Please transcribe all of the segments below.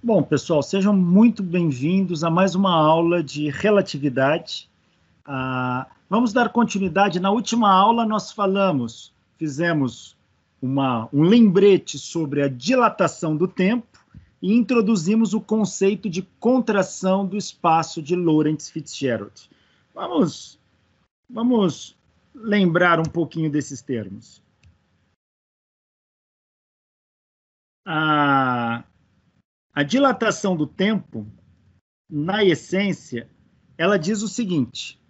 Bom, pessoal, sejam muito bem-vindos a mais uma aula de relatividade. Vamos dar continuidade. Na última aula nós fizemos um lembrete sobre a dilatação do tempo e introduzimos o conceito de contração do espaço de Lorentz-Fitzgerald. Vamos lembrar um pouquinho desses termos. A dilatação do tempo, na essência, ela diz o seguinte: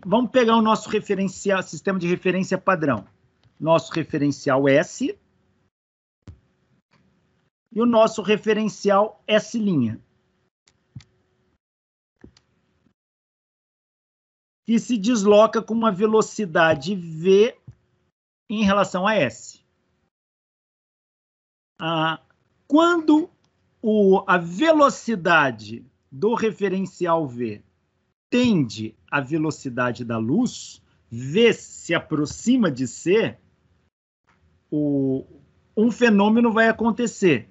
vamos pegar o nosso referencial, sistema de referência padrão, nosso referencial S e o nosso referencial S', que se desloca com uma velocidade V em relação a S. Quando a velocidade do referencial V tende à velocidade da luz, V se aproxima de C, um fenômeno vai acontecer.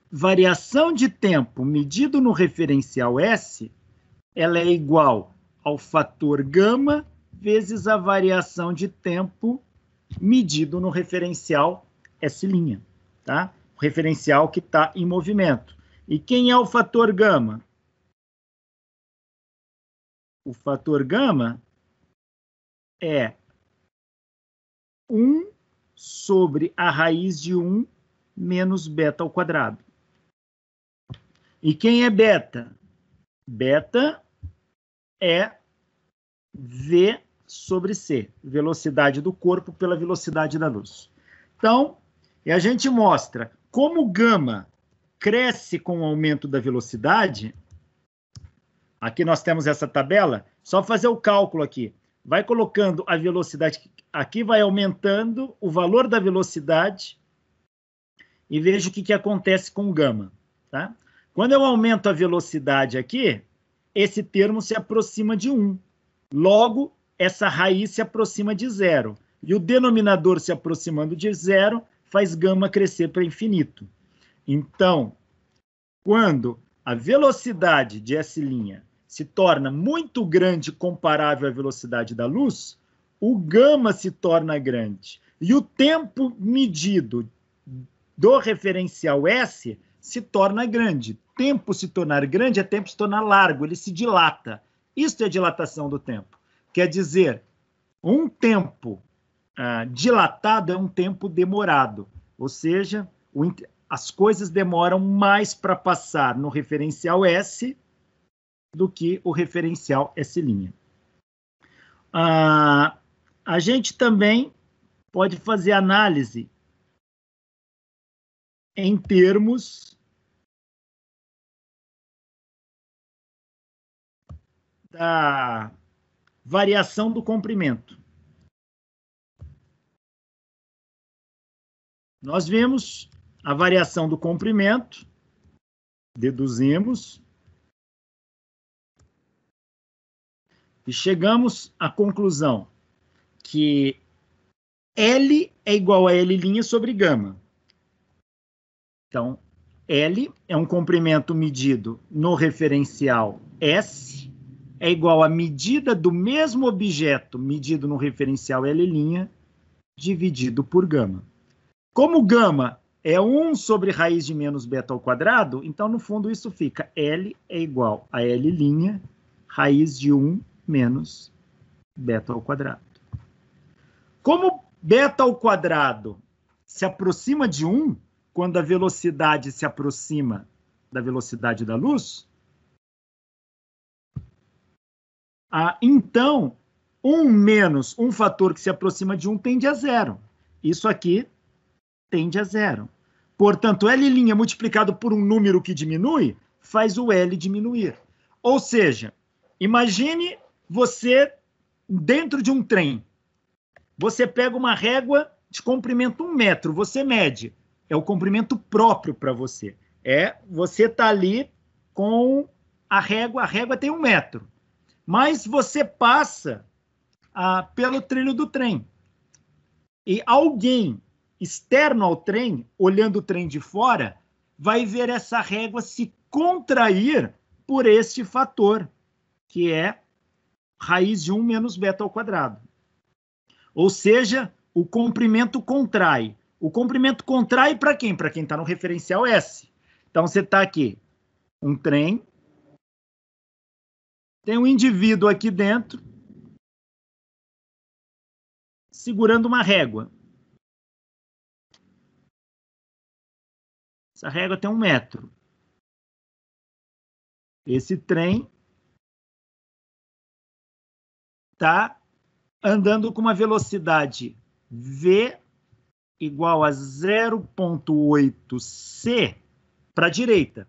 Variação de tempo medido no referencial S, ela é igual ao fator gama vezes a variação de tempo medido no referencial S', tá? O referencial que está em movimento. E quem é o fator gama? O fator gama é 1 sobre a raiz de 1 menos beta ao quadrado. E quem é beta? Beta é V sobre C, velocidade do corpo pela velocidade da luz. Então, a gente mostra como gama cresce com o aumento da velocidade. Aqui nós temos essa tabela, só fazer o cálculo aqui. Vai colocando a velocidade, aqui vai aumentando o valor da velocidade e veja o que acontece com o gama. Tá? Quando eu aumento a velocidade aqui, esse termo se aproxima de 1. Logo, essa raiz se aproxima de 0. E o denominador se aproximando de 0 faz gama crescer para infinito. Então, quando a velocidade de S' se torna muito grande comparável à velocidade da luz, o gama se torna grande. E o tempo medido do referencial S se torna grande. Tempo se tornar grande é tempo se tornar largo, ele se dilata. Isso é dilatação do tempo. Quer dizer, um tempo dilatado é um tempo demorado, ou seja, as coisas demoram mais para passar no referencial S do que o referencial S'. A gente também pode fazer análise em termos da variação do comprimento. Nós vemos a variação do comprimento, deduzimos, e chegamos à conclusão que L é igual a L' sobre gama. Então, L é um comprimento medido no referencial S, é igual à medida do mesmo objeto medido no referencial L', dividido por gama. Como gama é 1 sobre raiz de menos beta ao quadrado, então, no fundo, isso fica L é igual a L', raiz de 1 menos beta ao quadrado. Como beta ao quadrado se aproxima de 1, quando a velocidade se aproxima da velocidade da luz, então, 1 menos um fator que se aproxima de 1 tende a 0. Isso aqui tende a 0. Portanto, L' multiplicado por um número que diminui, faz o L diminuir. Ou seja, imagine você dentro de um trem. Você pega uma régua de comprimento 1 metro, você mede. É o comprimento próprio para você. Você está ali com a régua tem 1 metro. Mas você passa pelo trilho do trem. E alguém externo ao trem, olhando o trem de fora, vai ver essa régua se contrair por este fator, que é raiz de 1 menos beta ao quadrado. Ou seja, o comprimento contrai. O comprimento contrai para quem? Para quem está no referencial S. Então, você está aqui, um trem, tem um indivíduo aqui dentro, segurando uma régua. Essa régua tem 1 metro. Esse trem está andando com uma velocidade V igual a 0,8 C para a direita.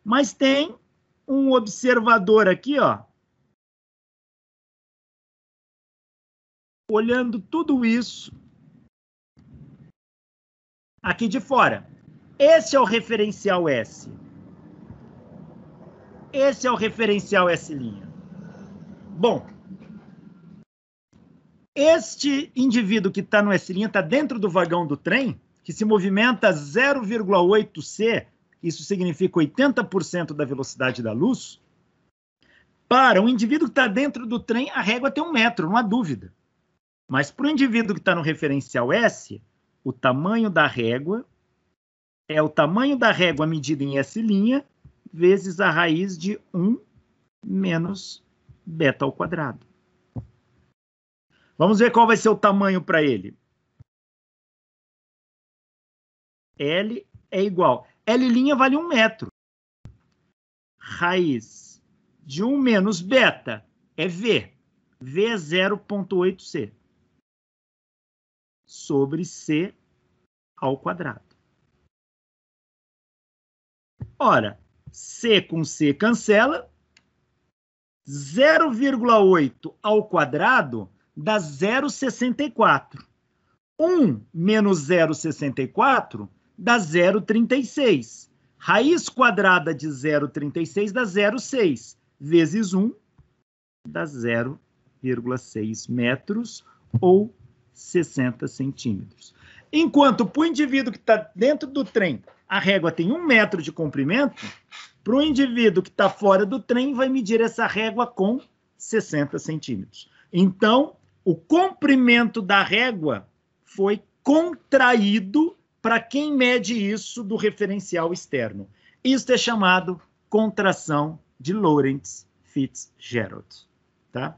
Mas tem um observador aqui, ó, olhando tudo isso aqui de fora. Esse é o referencial S. Esse é o referencial S'. Bom, este indivíduo que está no S' está dentro do vagão do trem, que se movimenta 0,8 C, isso significa 80% da velocidade da luz. Para o indivíduo que está dentro do trem, a régua tem 1 metro, não há dúvida. Mas para o indivíduo que está no referencial S, o tamanho da régua é o tamanho da régua medida em S' vezes a raiz de 1 menos beta ao quadrado. Vamos ver qual vai ser o tamanho para ele. L é igual. L' vale 1 metro. Raiz de 1 menos beta é V. V é 0,8 C. Sobre C ao quadrado. Ora, C com C cancela. 0,8 ao quadrado dá 0,64. 1 menos 0,64 dá 0,36. Raiz quadrada de 0,36 dá 0,6. Vezes 1 dá 0,6 metros ou 60 centímetros. Enquanto para o indivíduo que está dentro do trem, a régua tem 1 metro de comprimento, para o indivíduo que está fora do trem, vai medir essa régua com 60 centímetros. Então, o comprimento da régua foi contraído para quem mede isso do referencial externo. Isso é chamado contração de Lorentz-Fitzgerald. Tá?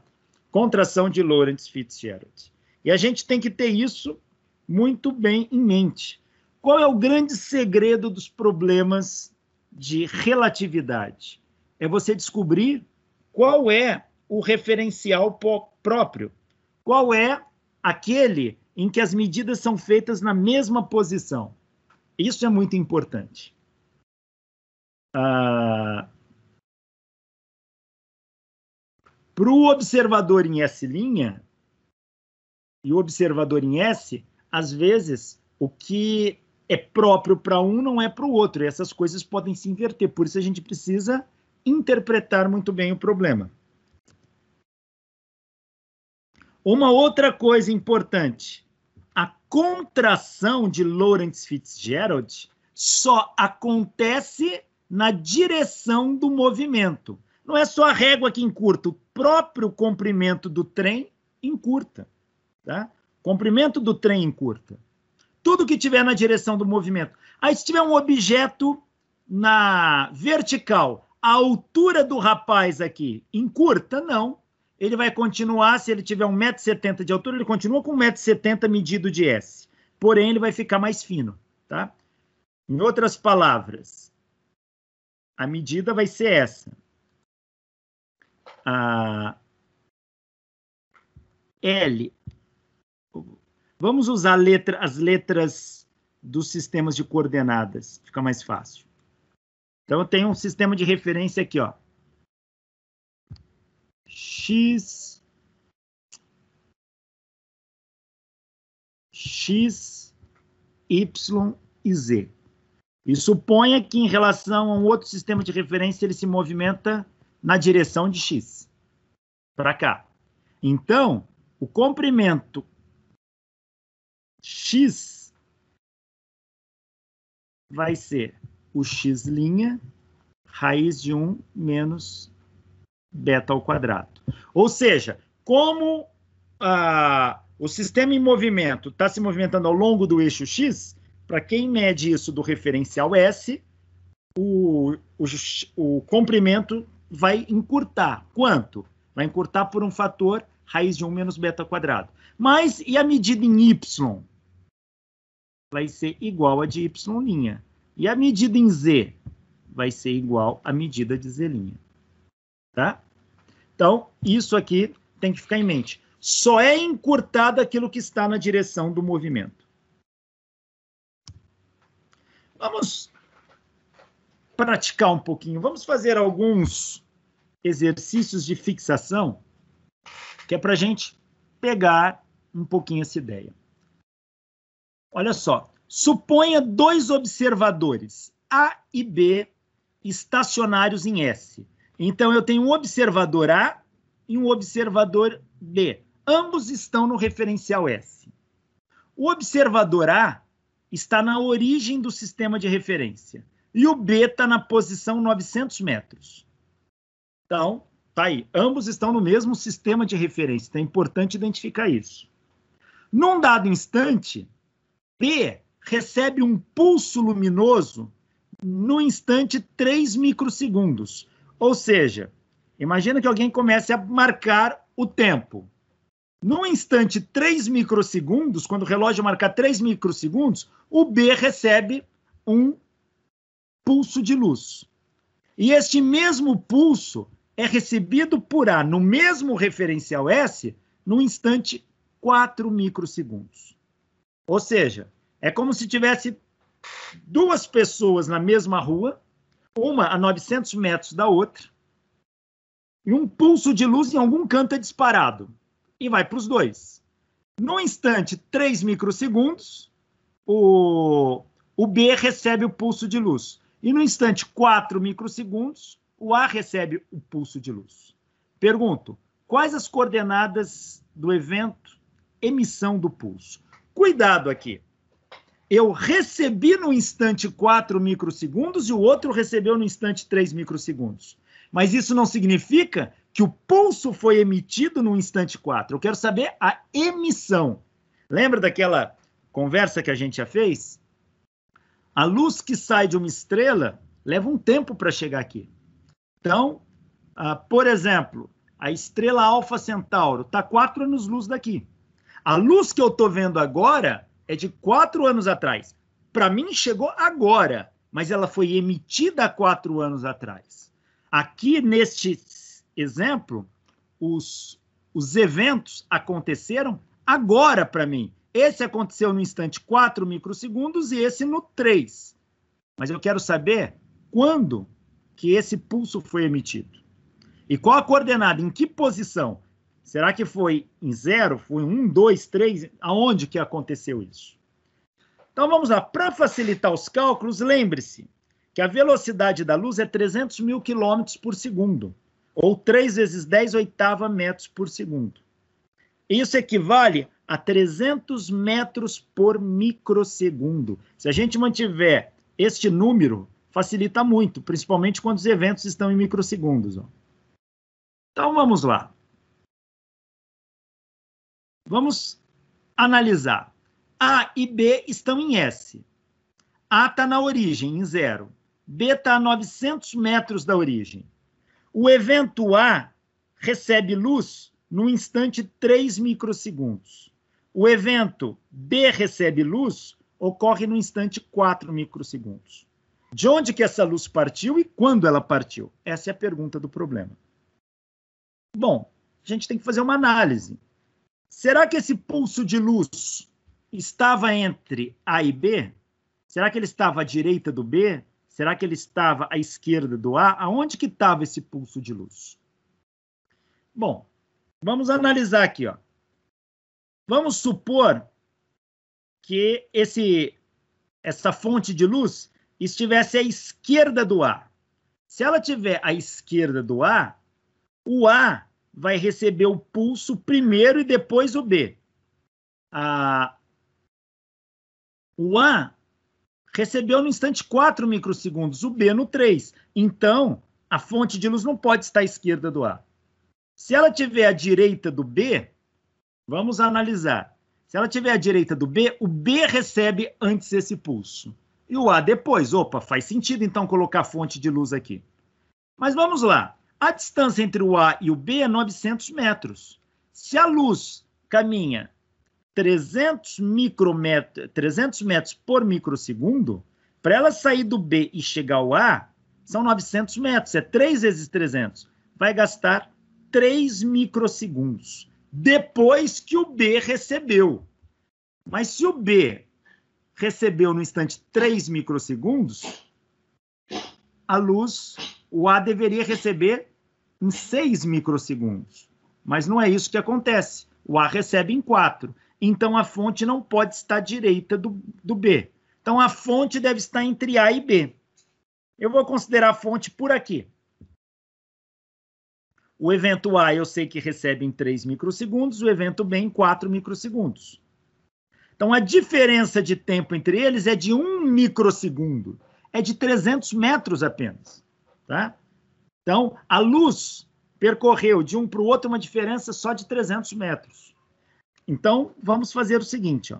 Contração de Lorentz-Fitzgerald. E a gente tem que ter isso muito bem em mente. Qual é o grande segredo dos problemas de relatividade? É você descobrir qual é o referencial próprio. Qual é aquele em que as medidas são feitas na mesma posição. Isso é muito importante. Para o observador em S' e o observador em S, às vezes, o que é próprio para um não é para o outro. E essas coisas podem se inverter. Por isso a gente precisa interpretar muito bem o problema. Uma outra coisa importante. A contração de Lorentz-Fitzgerald só acontece na direção do movimento. Não é só a régua que encurta, o próprio comprimento do trem encurta. Tá? Comprimento do trem encurta. Tudo que tiver na direção do movimento. Aí, se tiver um objeto na vertical, a altura do rapaz aqui encurta? Não. Ele vai continuar, se ele tiver 1,70 m de altura, ele continua com 1,70 m medido de S. Porém, ele vai ficar mais fino. Tá? Em outras palavras, a medida vai ser essa. A L. Vamos usar as letras dos sistemas de coordenadas. Fica mais fácil. Então, eu tenho um sistema de referência aqui, ó. X, Y e Z. E suponha que, em relação a um outro sistema de referência, ele se movimenta na direção de X. Para cá. Então, o comprimento X vai ser o x' raiz de 1 menos beta ao quadrado. Ou seja, como o sistema em movimento está se movimentando ao longo do eixo x, para quem mede isso do referencial S, o comprimento vai encurtar. Quanto? Vai encurtar por um fator raiz de 1 menos beta ao quadrado. Mas e a medida em y? Vai ser igual a de y'. E a medida em z? Vai ser igual à medida de z'. Tá? Então, isso aqui tem que ficar em mente. Só é encurtado aquilo que está na direção do movimento. Vamos praticar um pouquinho. Vamos fazer alguns exercícios de fixação, que é para a gente pegar um pouquinho essa ideia. Olha só. Suponha dois observadores, A e B, estacionários em S. Então, eu tenho um observador A e um observador B. Ambos estão no referencial S. O observador A está na origem do sistema de referência e o B está na posição 900 metros. Então, tá aí. Ambos estão no mesmo sistema de referência. Então, é importante identificar isso. Num dado instante, B recebe um pulso luminoso no instante 3 microsegundos. Ou seja, imagina que alguém comece a marcar o tempo. No instante 3 microsegundos, quando o relógio marcar 3 microsegundos, o B recebe um pulso de luz. E este mesmo pulso é recebido por A no mesmo referencial S no instante 4 microsegundos. Ou seja, é como se tivesse duas pessoas na mesma rua, uma a 900 metros da outra, e um pulso de luz em algum canto é disparado, e vai para os dois. No instante 3 microsegundos, o B recebe o pulso de luz. E no instante 4 microsegundos, o A recebe o pulso de luz. Pergunto, quais as coordenadas do evento emissão do pulso? Cuidado aqui. Eu recebi no instante 4 microsegundos e o outro recebeu no instante 3 microsegundos. Mas isso não significa que o pulso foi emitido no instante 4. Eu quero saber a emissão. Lembra daquela conversa que a gente já fez? A luz que sai de uma estrela leva um tempo para chegar aqui. Então, por exemplo, a estrela Alfa Centauro está 4 anos-luz daqui. A luz que eu estou vendo agora é de 4 anos atrás. Para mim, chegou agora, mas ela foi emitida há 4 anos atrás. Aqui, neste exemplo, os eventos aconteceram agora para mim. Esse aconteceu no instante 4 microsegundos e esse no 3. Mas eu quero saber quando que esse pulso foi emitido. E qual a coordenada? Em que posição? Será que foi em 0? Foi 1, 2, 3? Aonde que aconteceu isso? Então vamos lá. Para facilitar os cálculos, lembre-se que a velocidade da luz é 300 mil quilômetros por segundo, ou 3 vezes 10 oitava metros por segundo. Isso equivale a 300 metros por microsegundo. Se a gente mantiver este número, facilita muito, principalmente quando os eventos estão em microsegundos. Ó. Então vamos lá. Vamos analisar. A e B estão em S. A está na origem, em 0. B está a 900 metros da origem. O evento A recebe luz no instante 3 microsegundos. O evento B recebe luz ocorre no instante 4 microsegundos. De onde que essa luz partiu e quando ela partiu? Essa é a pergunta do problema. Bom, a gente tem que fazer uma análise. Será que esse pulso de luz estava entre A e B? Será que ele estava à direita do B? Será que ele estava à esquerda do A? Aonde que estava esse pulso de luz? Bom, vamos analisar aqui. Ó. Vamos supor que essa fonte de luz estivesse à esquerda do A. Se ela estiver à esquerda do A, o A vai receber o pulso primeiro e depois o B. O A recebeu no instante 4 microsegundos, o B no 3. Então, a fonte de luz não pode estar à esquerda do A. Se ela estiver à direita do B, vamos analisar. Se ela estiver à direita do B, o B recebe antes esse pulso. E o A depois. Opa, faz sentido então colocar a fonte de luz aqui. Mas vamos lá. A distância entre o A e o B é 900 metros. Se a luz caminha 300 metros por microsegundo, para ela sair do B e chegar ao A, são 900 metros, é 3 vezes 300. Vai gastar 3 microsegundos, depois que o B recebeu. Mas se o B recebeu no instante 3 microsegundos, a luz, o A deveria receber em 6 microsegundos. Mas não é isso que acontece. O A recebe em 4. Então, a fonte não pode estar à direita do B. Então, a fonte deve estar entre A e B. Eu vou considerar a fonte por aqui. O evento A eu sei que recebe em 3 microsegundos, o evento B em 4 microsegundos. Então, a diferença de tempo entre eles é de 1 microsegundo. É de 300 metros apenas. Tá? Então, a luz percorreu de um para o outro uma diferença só de 300 metros. Então, vamos fazer o seguinte. Ó.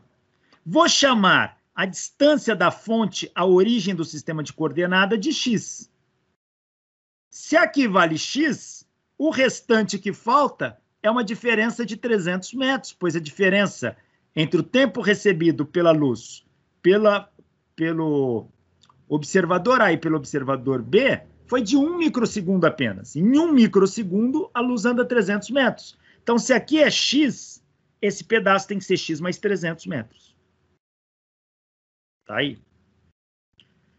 Vou chamar a distância da fonte à origem do sistema de coordenada de x. Se aqui vale x, o restante que falta é uma diferença de 300 metros, pois a diferença entre o tempo recebido pela luz pelo observador A e pelo observador B foi de 1 microsegundo apenas. Em 1 microsegundo, a luz anda 300 metros. Então, se aqui é x, esse pedaço tem que ser x mais 300 metros. Tá aí.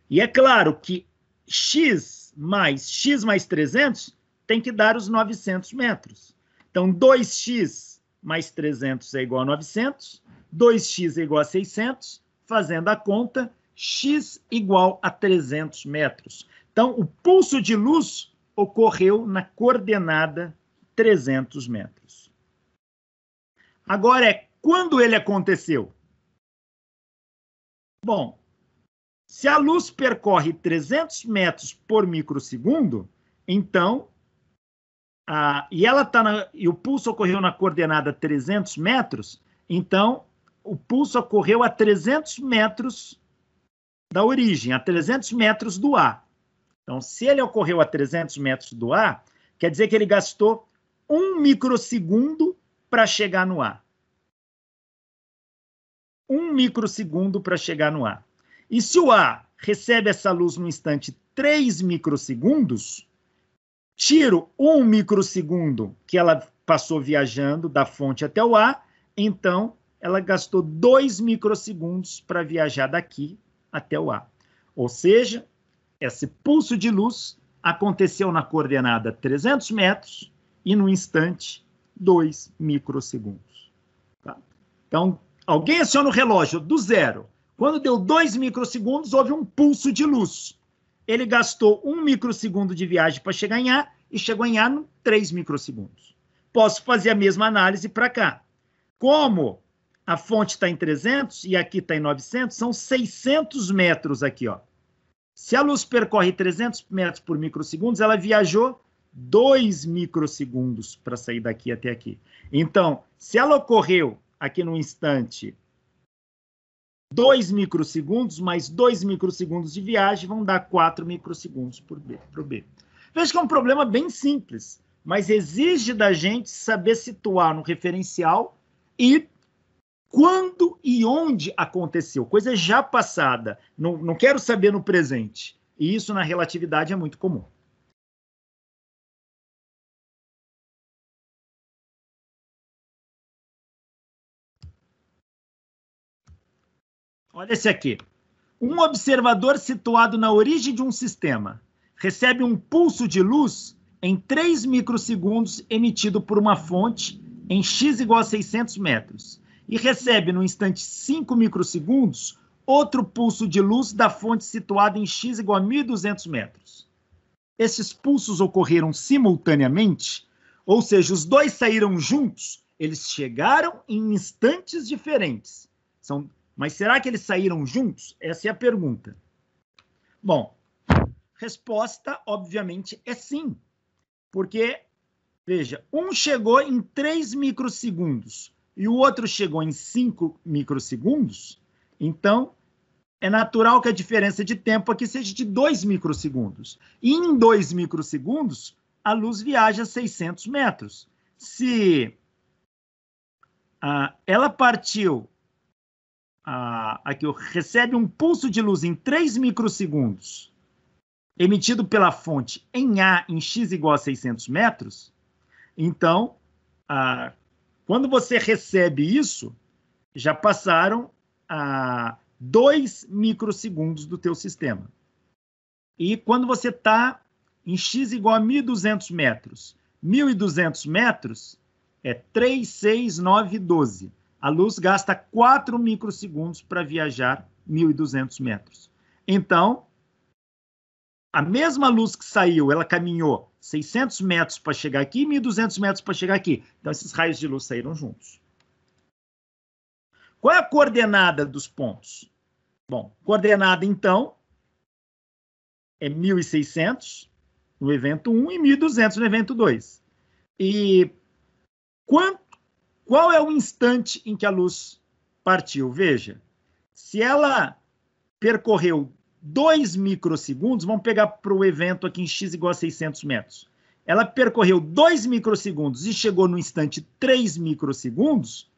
E é claro que x mais 300 tem que dar os 900 metros. Então, 2x mais 300 é igual a 900, 2x é igual a 600, fazendo a conta, x igual a 300 metros. Então, o pulso de luz ocorreu na coordenada 300 metros. Agora é quando ele aconteceu. Bom, se a luz percorre 300 metros por microsegundo, então, e o pulso ocorreu na coordenada 300 metros, então, o pulso ocorreu a 300 metros da origem, a 300 metros do A. Então, se ele ocorreu a 300 metros do A, quer dizer que ele gastou 1 microsegundo para chegar no A. 1 microsegundo para chegar no A. E se o A recebe essa luz no instante 3 microsegundos, tiro 1 microsegundo que ela passou viajando da fonte até o A, então ela gastou 2 microsegundos para viajar daqui até o A. Ou seja, esse pulso de luz aconteceu na coordenada 300 metros e no instante 2 microsegundos. Tá? Então, alguém aciona o relógio do zero. Quando deu 2 microsegundos, houve um pulso de luz. Ele gastou 1 microsegundo de viagem para chegar em A e chegou em A em 3 microsegundos. Posso fazer a mesma análise para cá. Como a fonte está em 300 e aqui está em 900, são 600 metros aqui. Ó. Se a luz percorre 300 metros por microsegundos, ela viajou 2 microsegundos para sair daqui até aqui. Então, se ela ocorreu aqui no instante 2 microsegundos, mais 2 microsegundos de viagem, vão dar 4 microsegundos para o B. Veja que é um problema bem simples, mas exige da gente saber situar no referencial e quando e onde aconteceu. Coisa já passada. Não quero saber no presente. E isso na relatividade é muito comum. Olha esse aqui. Um observador situado na origem de um sistema recebe um pulso de luz em 3 microsegundos emitido por uma fonte em x igual a 600 metros e recebe no instante 5 microsegundos outro pulso de luz da fonte situada em x igual a 1.200 metros. Esses pulsos ocorreram simultaneamente, ou seja, os dois saíram juntos, eles chegaram em instantes diferentes. São Mas será que eles saíram juntos? Essa é a pergunta. Bom, resposta, obviamente, é sim. Porque, veja, um chegou em 3 microsegundos e o outro chegou em 5 microsegundos, então é natural que a diferença de tempo aqui seja de 2 microsegundos. E em 2 microsegundos, a luz viaja 600 metros. Se ela partiu, aqui, recebe um pulso de luz em 3 microsegundos, emitido pela fonte em A em x igual a 600 metros, então, quando você recebe isso, já passaram 2 microsegundos do teu sistema. E quando você está em x igual a 1.200 metros, 1.200 metros é 3, 6, 9, 12. A luz gasta 4 microsegundos para viajar 1.200 metros. Então, a mesma luz que saiu, ela caminhou 600 metros para chegar aqui e 1.200 metros para chegar aqui. Então, esses raios de luz saíram juntos. Qual é a coordenada dos pontos? Bom, coordenada, então, é 1.600 no evento 1 e 1.200 no evento 2. E qual é o instante em que a luz partiu? Veja, se ela percorreu 2 microsegundos, vamos pegar para o evento aqui em x igual a 600 metros. Ela percorreu 2 microsegundos e chegou no instante 3 microsegundos,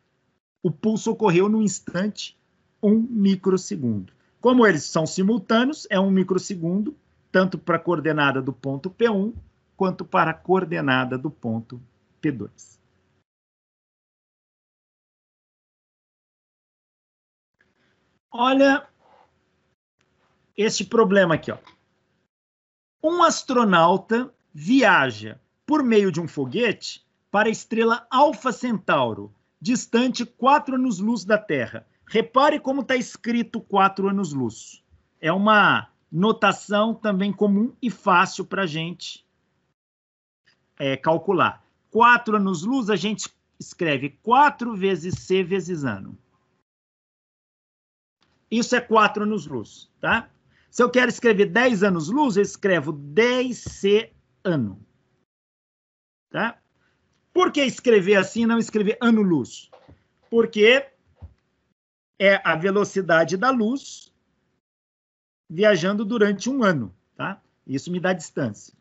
o pulso ocorreu no instante 1 microsegundo. Como eles são simultâneos, é 1 microsegundo, tanto para a coordenada do ponto P1, quanto para a coordenada do ponto P2. Olha este problema aqui, ó. Um astronauta viaja por meio de um foguete para a estrela Alfa Centauro, distante 4 anos-luz da Terra. Repare como está escrito 4 anos-luz. É uma notação também comum e fácil para a gente calcular. 4 anos-luz, a gente escreve 4 vezes C vezes ano. Isso é 4 anos-luz, tá? Se eu quero escrever 10 anos-luz, eu escrevo 10C ano. Tá? Por que escrever assim e não escrever ano-luz? Porque é a velocidade da luz viajando durante um ano, tá? Isso me dá distância.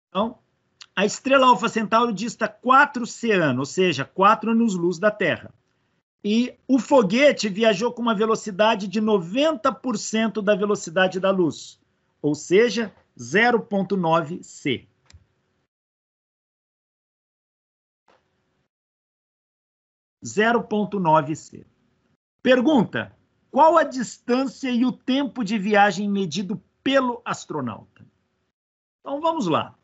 Então, a estrela Alfa Centauro dista 4C ano, ou seja, 4 anos-luz da Terra. E o foguete viajou com uma velocidade de 90% da velocidade da luz, ou seja, 0,9 C. C. Pergunta: qual a distância e o tempo de viagem medido pelo astronauta? Então, vamos lá.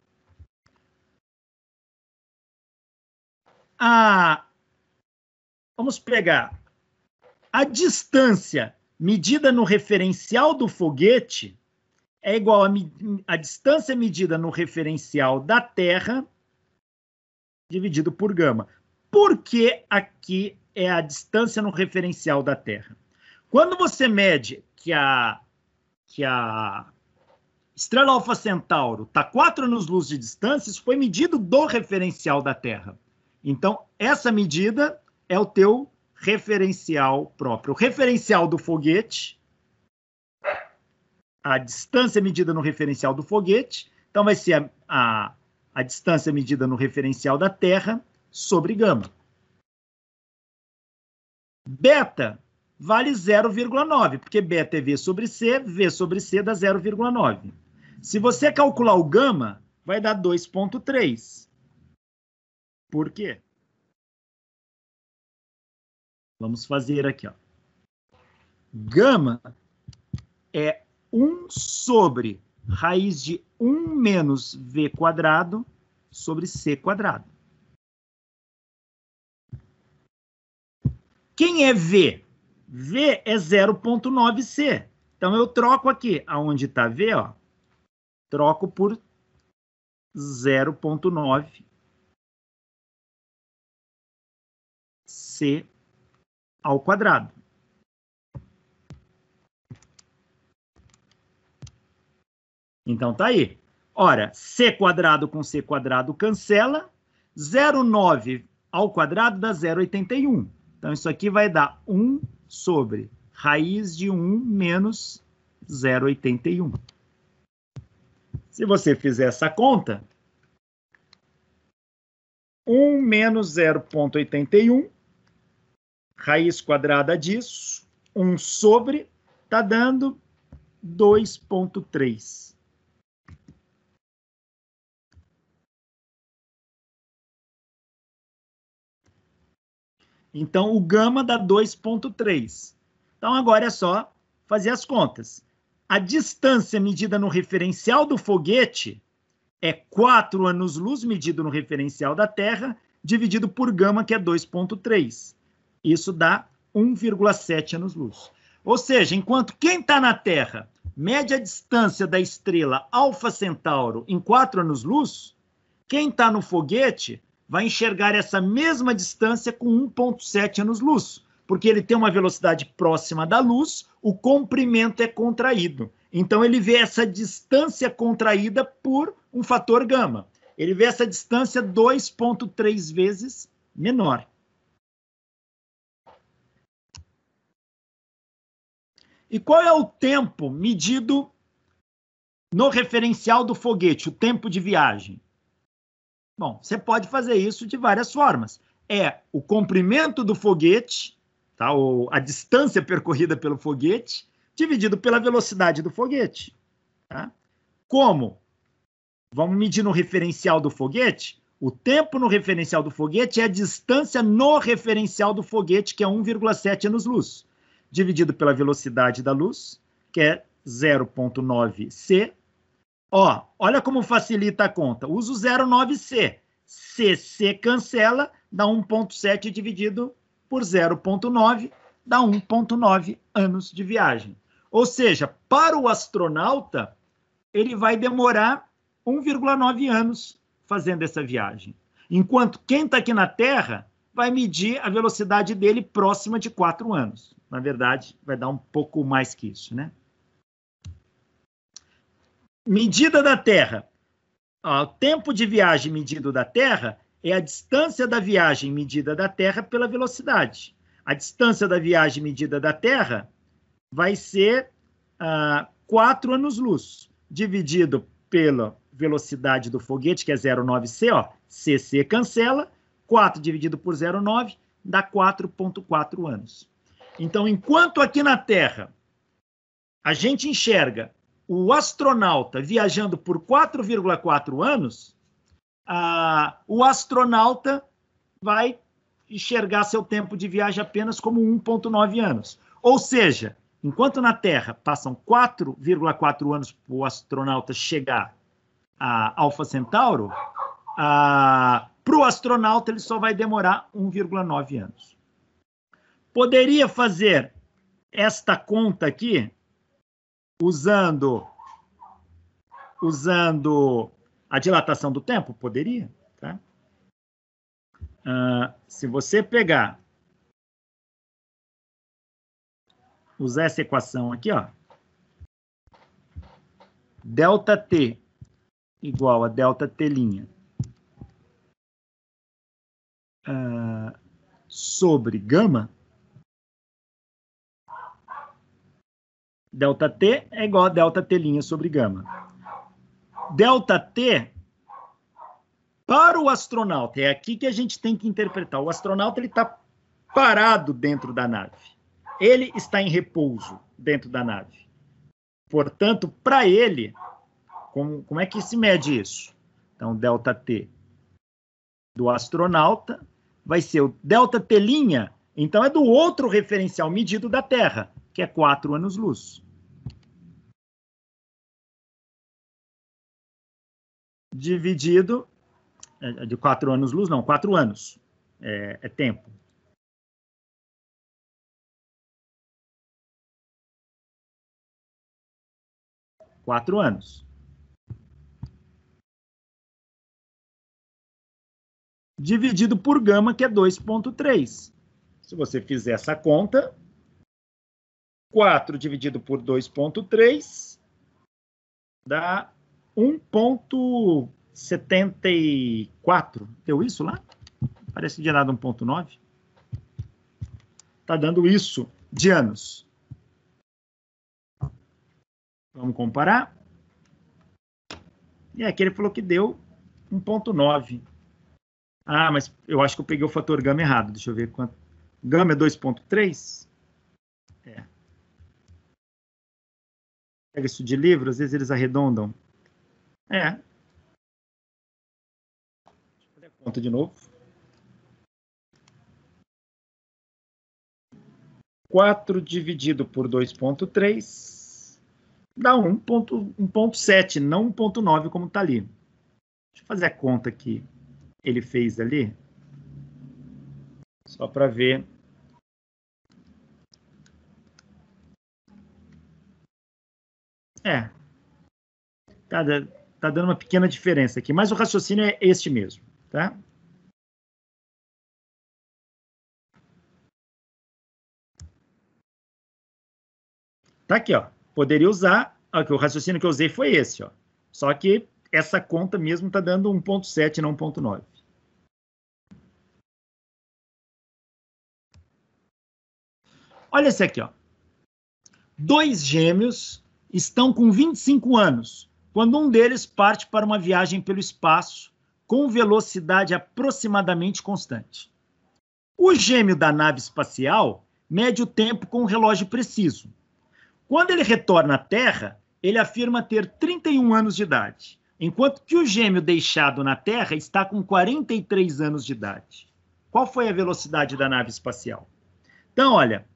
Vamos pegar a distância medida no referencial do foguete é igual a distância medida no referencial da Terra dividido por gama. Por que aqui é a distância no referencial da Terra? Quando você mede que a estrela Alfa Centauro está 4 anos-luz de distância, isso foi medido do referencial da Terra. Então, essa medida é o teu referencial próprio. O referencial do foguete, a distância medida no referencial do foguete, então vai ser a distância medida no referencial da Terra sobre gama. Beta vale 0,9, porque beta é V sobre C dá 0,9. Se você calcular o gama, vai dar 2,3. Por quê? Vamos fazer aqui, ó. Gama é 1 sobre raiz de 1 menos V quadrado sobre C quadrado. Quem é V? V é 0,9C. Então, eu troco aqui, aonde está V, ó, troco por 0,9C ao quadrado. Então, tá aí. Ora, c quadrado com c quadrado cancela. 0,9 ao quadrado dá 0,81. Então, isso aqui vai dar 1 sobre raiz de 1 menos 0,81. Se você fizer essa conta, 1 menos 0,81, raiz quadrada disso, 1 sobre, está dando 2,3. Então, o gama dá 2,3. Então, agora é só fazer as contas. A distância medida no referencial do foguete é 4 anos-luz medido no referencial da Terra, dividido por gama, que é 2,3. Isso dá 1,7 anos-luz. Ou seja, enquanto quem está na Terra mede a distância da estrela Alfa Centauro em 4 anos-luz, quem está no foguete vai enxergar essa mesma distância com 1,7 anos-luz, porque ele tem uma velocidade próxima da luz, o comprimento é contraído. Então, ele vê essa distância contraída por um fator gama. Ele vê essa distância 2,3 vezes menor. E qual é o tempo medido no referencial do foguete, o tempo de viagem? Bom, você pode fazer isso de várias formas. É o comprimento do foguete, tá? Ou a distância percorrida pelo foguete, dividido pela velocidade do foguete. Tá? Como? Vamos medir no referencial do foguete? O tempo no referencial do foguete é a distância no referencial do foguete, que é 1,7 anos-luz, dividido pela velocidade da luz, que é 0,9 c. Ó, olha como facilita a conta. Uso 0,9c. C cancela, dá 1,7 dividido por 0,9, dá 1,9 anos de viagem. Ou seja, para o astronauta, ele vai demorar 1,9 anos fazendo essa viagem. Enquanto quem está aqui na Terra vai medir a velocidade dele próxima de 4 anos. Na verdade, vai dar um pouco mais que isso, né? Medida da Terra. O tempo de viagem medido da Terra é a distância da viagem medida da Terra pela velocidade. A distância da viagem medida da Terra vai ser 4 anos-luz, dividido pela velocidade do foguete, que é 0,9c, ó, cc cancela, 4 dividido por 0,9 dá 4,4 anos. Então, enquanto aqui na Terra a gente enxerga o astronauta viajando por 4,4 anos, o astronauta vai enxergar seu tempo de viagem apenas como 1,9 anos. Ou seja, enquanto na Terra passam 4,4 anos para o astronauta chegar a Alfa Centauro, para o astronauta ele só vai demorar 1,9 anos. Poderia fazer esta conta aqui usando a dilatação do tempo? Poderia. Tá? Se você pegar, usar essa equação aqui, ó, ΔT igual a ΔT' sobre gama, ΔT é igual a ΔT' sobre gama. ΔT, para o astronauta, é aqui que a gente tem que interpretar. O astronauta ele está parado dentro da nave. Ele está em repouso dentro da nave. Portanto, para ele, como é que se mede isso? Então, ΔT do astronauta vai ser o ΔT', então é do outro referencial medido da Terra, que é 4 anos-luz. Dividido, de 4 anos-luz, não, 4 anos, é tempo. Quatro anos. Dividido por gama, que é 2,3. Se você fizer essa conta, 4 dividido por 2,3 dá 1,74. Deu isso lá? Parece que tinha dado 1,9. Está dando isso de anos. Vamos comparar? E aqui ele falou que deu 1,9. Ah, mas eu acho que eu peguei o fator gama errado. Deixa eu ver quanto. Gama é 2,3? É. Pega isso de livro, às vezes eles arredondam. É. Deixa eu fazer a conta de novo. 4 dividido por 2,3 dá 1,7, não 1,9 como está ali. Deixa eu fazer a conta que ele fez ali. Só para ver. Tá dando uma pequena diferença aqui, mas o raciocínio é este mesmo, tá? Tá aqui, ó. Poderia usar, o raciocínio que eu usei foi esse, ó. Só que essa conta mesmo tá dando 1,7, não 1,9. Olha esse aqui, ó. 2 gêmeos estão com 25 anos, quando um deles parte para uma viagem pelo espaço com velocidade aproximadamente constante. O gêmeo da nave espacial mede o tempo com um relógio preciso. Quando ele retorna à Terra, ele afirma ter 31 anos de idade, enquanto que o gêmeo deixado na Terra está com 43 anos de idade. Qual foi a velocidade da nave espacial? Então, olha,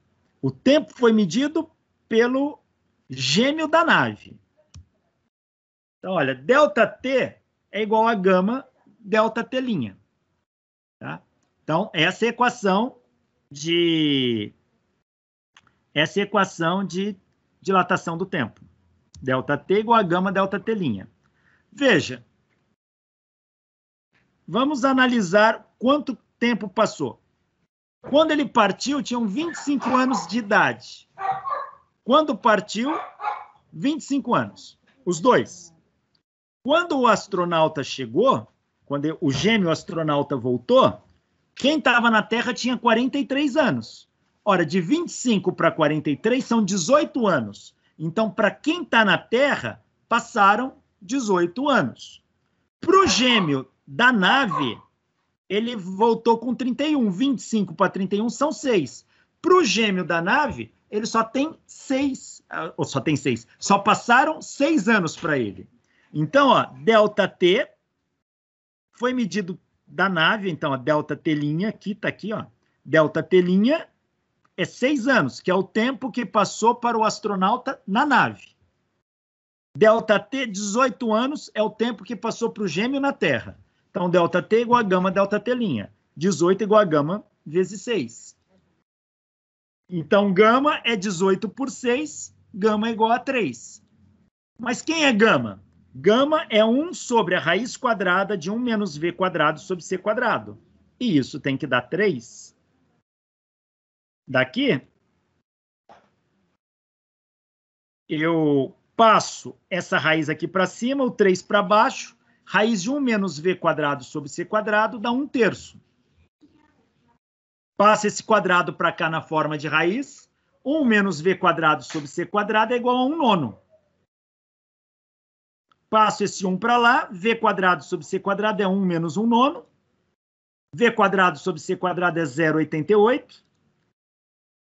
o tempo foi medido pelo gêmeo da nave. Então, olha, ΔT é igual a gama ΔT'. Tá? Então, essa é a equação de dilatação do tempo. ΔT igual a gama ΔT'. Veja, vamos analisar quanto tempo passou. Quando ele partiu, tinham 25 anos de idade. Quando partiu, 25 anos. Os dois. Quando o astronauta chegou, quando o gêmeo astronauta voltou, quem estava na Terra tinha 43 anos. Ora, de 25 para 43 são 18 anos. Então, para quem está na Terra, passaram 18 anos. Para o gêmeo da nave, ele voltou com 31. 25 para 31 são 6. Para o gêmeo da nave, ele só tem 6. Só passaram 6 anos para ele. Então, ó, ΔT foi medido da nave, então, a ΔT', aqui, está aqui, ó. ΔT' é 6 anos, que é o tempo que passou para o astronauta na nave. ΔT, 18 anos, é o tempo que passou para o gêmeo na Terra. Então, ΔT igual a gama ΔT'. 18 igual a gama vezes 6. Então, gama é 18 por 6, gama é igual a 3. Mas quem é gama? Gama é 1 sobre a raiz quadrada de 1 menos v quadrado sobre c quadrado. E isso tem que dar 3. Daqui, eu passo essa raiz aqui para cima, o 3 para baixo, raiz de 1 menos v quadrado sobre c quadrado dá 1/3. Passa esse quadrado para cá na forma de raiz, 1 menos v quadrado sobre c quadrado é igual a 1/9. Passo esse 1 para lá, v quadrado sobre c quadrado é 1 menos 1/9. V quadrado sobre c quadrado é 0,88.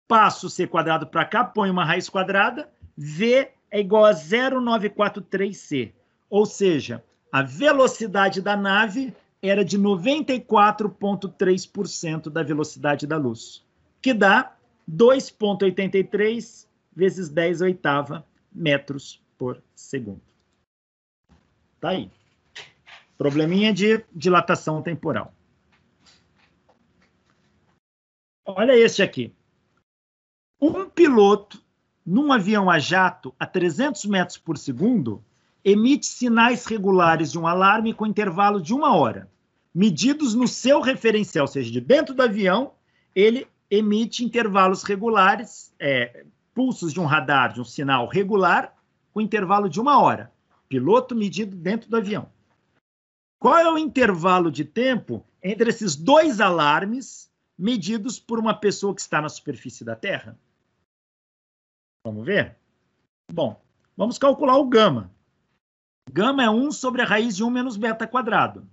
Passo c quadrado para cá, ponho uma raiz quadrada, v é igual a 0,943c. Ou seja, a velocidade da nave era de 94,3% da velocidade da luz, que dá 2,83 vezes 10⁸ metros por segundo. Tá aí. Probleminha de dilatação temporal. Olha esse aqui. Um piloto, num avião a jato a 300 metros por segundo, emite sinais regulares de um alarme com intervalo de 1 hora, medidos no seu referencial, ou seja, de dentro do avião, ele emite intervalos regulares, pulsos de um radar, de um sinal regular, com intervalo de 1 hora. Piloto medido dentro do avião. Qual é o intervalo de tempo entre esses 2 alarmes medidos por uma pessoa que está na superfície da Terra? Vamos ver? Bom, vamos calcular o gama. Gama é 1 sobre a raiz de 1 menos beta quadrado.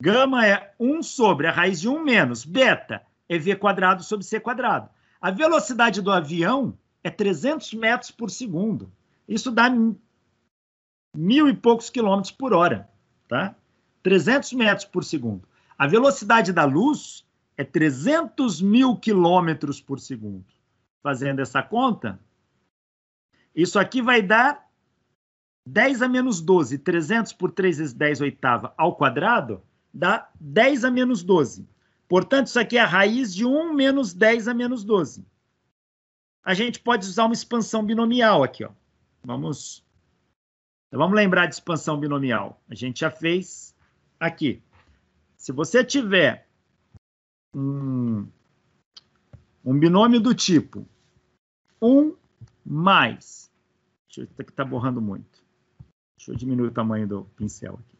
Gama é 1 sobre a raiz de 1 menos beta, é v quadrado sobre c quadrado. A velocidade do avião é 300 metros por segundo. Isso dá 1.000 e poucos quilômetros por hora, tá? 300 metros por segundo. A velocidade da luz é 300 mil quilômetros por segundo. Fazendo essa conta, isso aqui vai dar 10 a menos 12. 300 por 3 vezes 10 oitava ao quadrado dá 10 a menos 12. Portanto, isso aqui é a raiz de 1 menos 10 a menos 12. A gente pode usar uma expansão binomial aqui, ó. Vamos lembrar de expansão binomial. A gente já fez aqui. Se você tiver um binômio do tipo 1 mais... Deixa eu ver que está borrando muito. Deixa eu diminuir o tamanho do pincel aqui.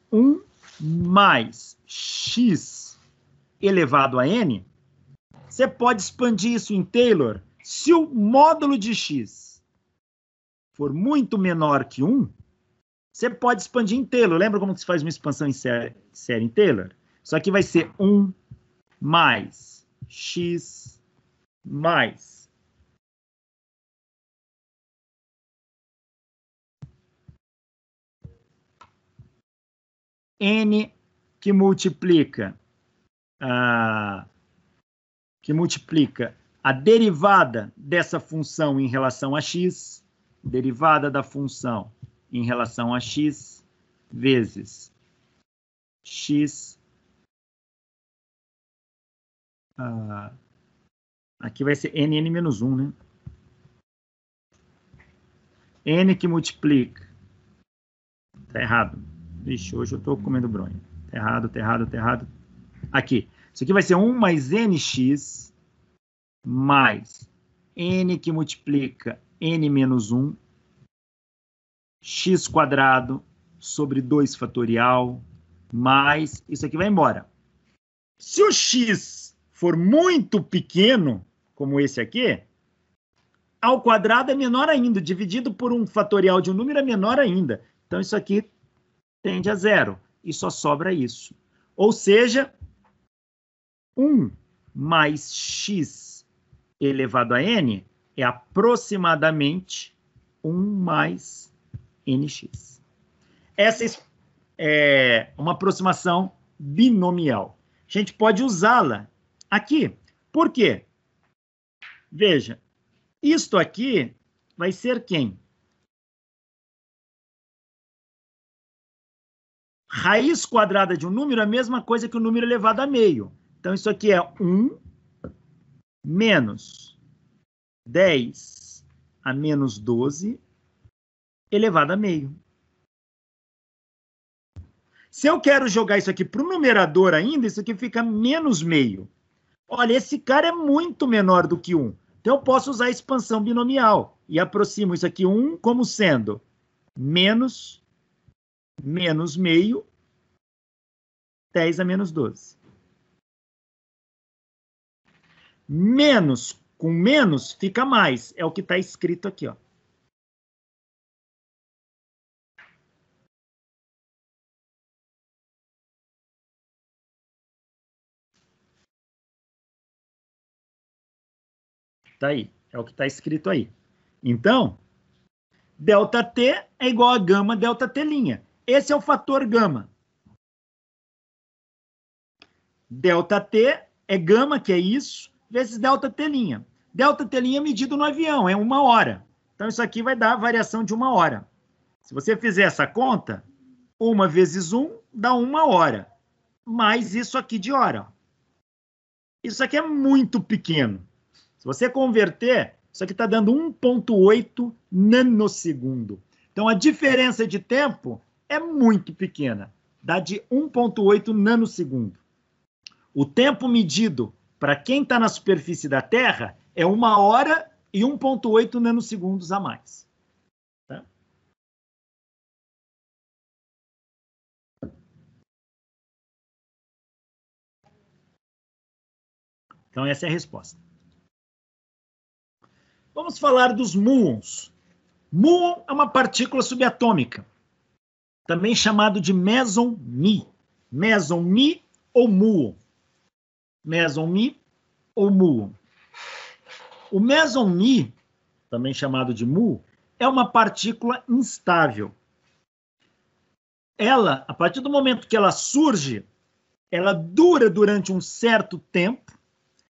Um mais x elevado a n, você pode expandir isso em Taylor. Se o módulo de x for muito menor que 1, você pode expandir em Taylor. Lembra como se faz uma expansão em série em Taylor? Isso aqui vai ser 1 mais x mais n que multiplica a derivada dessa função em relação a x, derivada da função em relação a x, vezes x, aqui vai ser n menos 1, né? N que multiplica, tá errado. Vixe, hoje eu estou comendo bronha. Tá errado. Aqui. Isso aqui vai ser 1 mais nx mais n que multiplica n menos 1 x quadrado sobre 2 fatorial mais... Isso aqui vai embora. Se o x for muito pequeno, como esse aqui, ao quadrado é menor ainda. Dividido por um fatorial de um número é menor ainda. Então, isso aqui tende a 0. E só sobra isso. Ou seja, 1 mais x elevado a n é aproximadamente 1 mais nx. Essa é uma aproximação binomial. A gente pode usá-la aqui. Por quê? Veja, isto aqui vai ser quem? Raiz quadrada de um número é a mesma coisa que o número elevado a meio. Então, isso aqui é 1 menos 10 a menos 12 elevado a meio. Se eu quero jogar isso aqui para o numerador ainda, isso aqui fica menos meio. Olha, esse cara é muito menor do que 1. Então, eu posso usar a expansão binomial. E aproximo isso aqui 1 como sendo menos meio, 10 a menos 12. Menos com menos fica mais. É o que está escrito aqui, ó. Tá aí. É o que está escrito aí. Então, ΔT é igual a gama ΔT'. Esse é o fator gama. ΔT é gama, que é isso, vezes ΔT'. ΔT' é medido no avião, é 1 hora. Então, isso aqui vai dar a variação de 1 hora. Se você fizer essa conta, 1 vezes 1 dá 1 hora. Mais isso aqui de hora. Isso aqui é muito pequeno. Se você converter, isso aqui está dando 1,8 nanosegundo. Então, a diferença de tempo é muito pequena, dá de 1,8 nanosegundo. O tempo medido para quem está na superfície da Terra é 1 hora e 1,8 nanosegundos a mais. Tá? Então, essa é a resposta. Vamos falar dos muons. Muon é uma partícula subatômica, também chamado de meson-mi. Meson-mi ou muon. Meson-mi ou muon. O meson-mi, também chamado de mu, é uma partícula instável. Ela, a partir do momento que ela surge, ela dura durante um certo tempo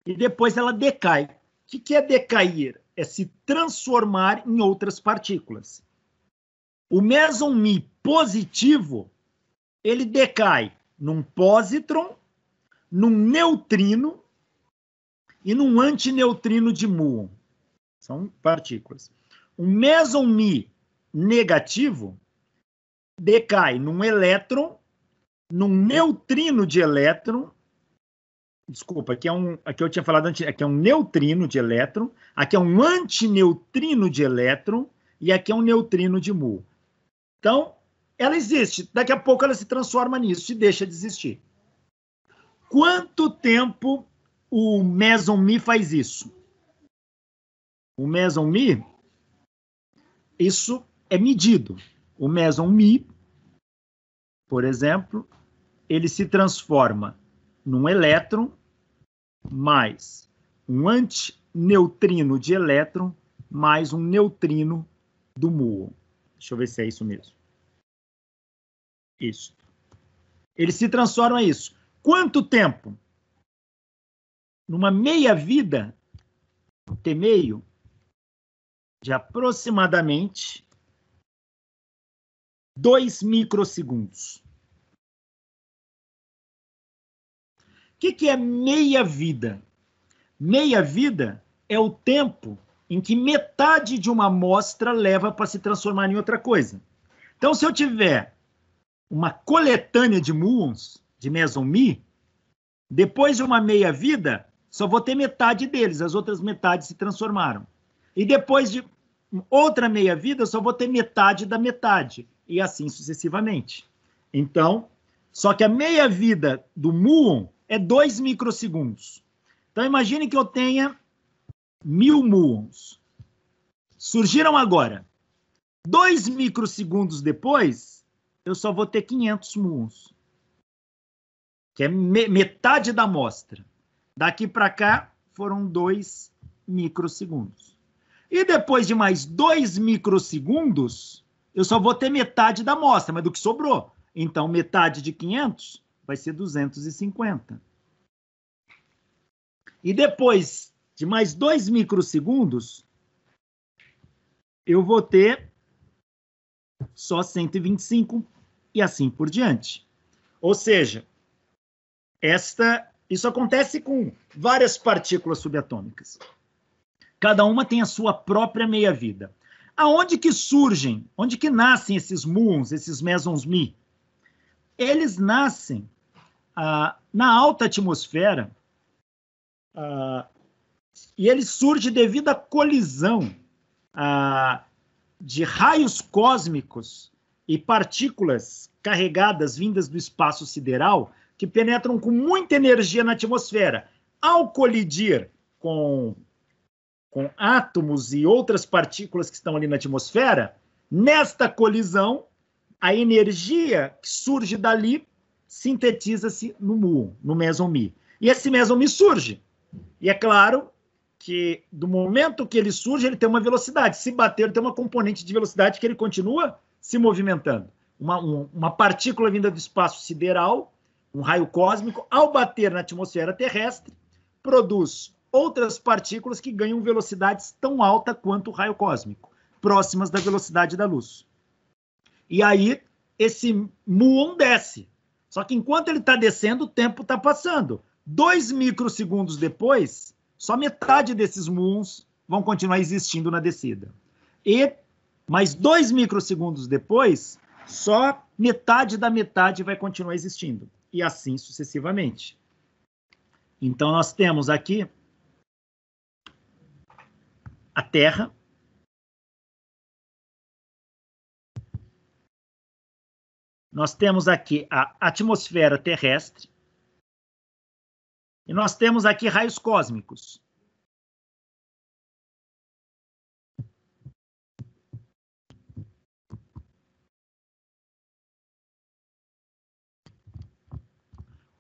e depois ela decai. O que é decair? É se transformar em outras partículas. O meson-mi positivo, ele decai num pósitron, num neutrino e num antineutrino de muon. São partículas. O meson-mi negativo decai num elétron, num neutrino de elétron. Desculpa, aqui eu tinha falado antes, aqui é um neutrino de elétron, aqui é um antineutrino de elétron e aqui é um neutrino de muon. Então, ela existe. Daqui a pouco ela se transforma nisso e deixa de existir. Quanto tempo o meson-mi faz isso? O meson-mi, isso é medido. O meson-mi, por exemplo, ele se transforma num elétron mais um antineutrino de elétron mais um neutrino do muon. Deixa eu ver se é isso mesmo. Isso. Ele se transforma em isso. Quanto tempo? Numa meia-vida, T-meio, de aproximadamente 2 microsegundos. O que é meia-vida? Meia-vida é o tempo em que metade de uma amostra leva para se transformar em outra coisa. Então, se eu tiver uma coletânea de muons, de meson-mi, depois de uma meia-vida, só vou ter metade deles, as outras metades se transformaram. E depois de outra meia-vida, só vou ter metade da metade, e assim sucessivamente. Então, só que a meia-vida do muon é 2 microsegundos. Então, imagine que eu tenha 1000 muons. Surgiram agora. 2 microsegundos depois, eu só vou ter 500 muons. Que é metade da amostra. Daqui para cá, foram 2 microsegundos. E depois de mais 2 microsegundos, eu só vou ter metade da amostra, mas do que sobrou. Então, metade de 500 vai ser 250. E depois de mais 2 microsegundos, eu vou ter só 125 e assim por diante. Ou seja, isso acontece com várias partículas subatômicas. Cada uma tem a sua própria meia-vida. Aonde que surgem, onde que nascem esses muons, esses mesons-mi? Eles nascem na alta atmosfera e eles surgem devido à colisão de raios cósmicos e partículas carregadas vindas do espaço sideral que penetram com muita energia na atmosfera. Ao colidir com átomos e outras partículas que estão ali na atmosfera, nesta colisão, a energia que surge dali sintetiza-se no muon, no meson-mi. E esse meson-mi surge. E é claro que do momento que ele surge, ele tem uma velocidade. Se bater, ele tem uma componente de velocidade que ele continua se movimentando. Uma partícula vinda do espaço sideral, um raio cósmico, ao bater na atmosfera terrestre, produz outras partículas que ganham velocidades tão altas quanto o raio cósmico, próximas da velocidade da luz. E aí, esse muon desce. Só que enquanto ele está descendo, o tempo está passando. 2 microsegundos depois, só metade desses muons vão continuar existindo na descida. E mais 2 microsegundos depois, Só metade da metade vai continuar existindo. E assim sucessivamente. Então, nós temos aqui a Terra. Nós temos aqui a atmosfera terrestre. E nós temos aqui raios cósmicos.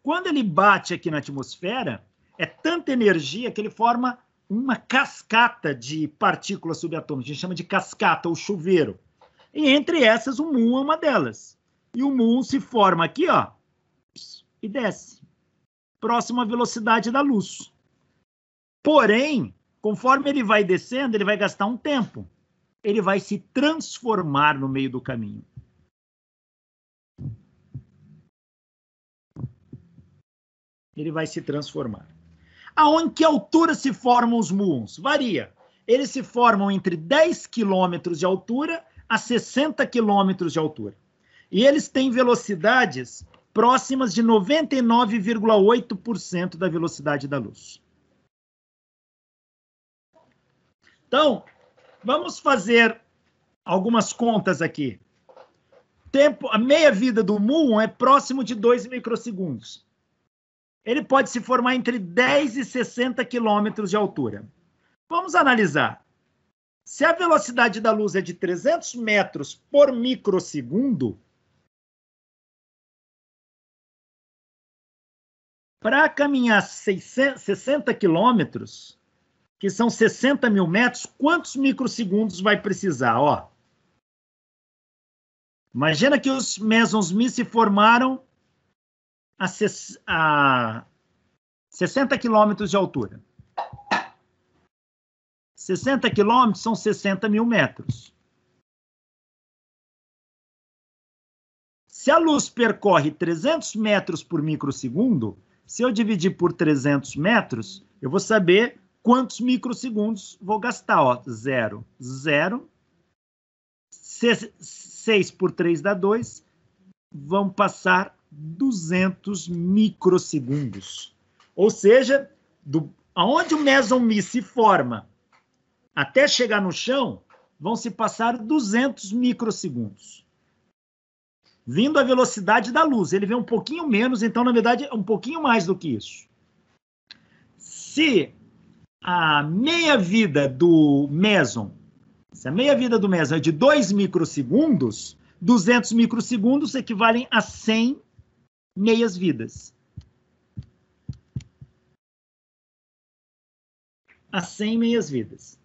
Quando ele bate aqui na atmosfera, é tanta energia que ele forma uma cascata de partículas subatômicas. A gente chama de cascata ou chuveiro. E entre essas, o muon é uma delas. E o muon se forma aqui, ó, e desce, próximo à velocidade da luz. Porém, conforme ele vai descendo, ele vai gastar um tempo. Ele vai se transformar no meio do caminho. Ele vai se transformar. Em que altura se formam os muons? Varia. Eles se formam entre 10 quilômetros de altura a 60 quilômetros de altura. E eles têm velocidades próximas de 99,8% da velocidade da luz. Então, vamos fazer algumas contas aqui. A meia-vida do muon é próximo de 2 microsegundos. Ele pode se formar entre 10 e 60 quilômetros de altura. Vamos analisar. Se a velocidade da luz é de 300 metros por microsegundo, para caminhar 60 quilômetros, que são 60 mil metros, quantos microsegundos vai precisar? Ó. Imagina que os mesons Mi se formaram a 60 quilômetros de altura. 60 quilômetros são 60 mil metros. Se a luz percorre 300 metros por microsegundo, se eu dividir por 300 metros, eu vou saber quantos microsegundos vou gastar. Ó, 0, 0. 6 por 3 dá 2. Vão passar 200 microsegundos. Ou seja, aonde o meson Mi se forma até chegar no chão, vão se passar 200 microsegundos. Vindo a velocidade da luz. Ele vem um pouquinho menos, então, na verdade, é um pouquinho mais do que isso. Se a meia-vida do meson é de 2 microsegundos, 200 microsegundos equivalem a 100 meias-vidas. A 100 meias-vidas.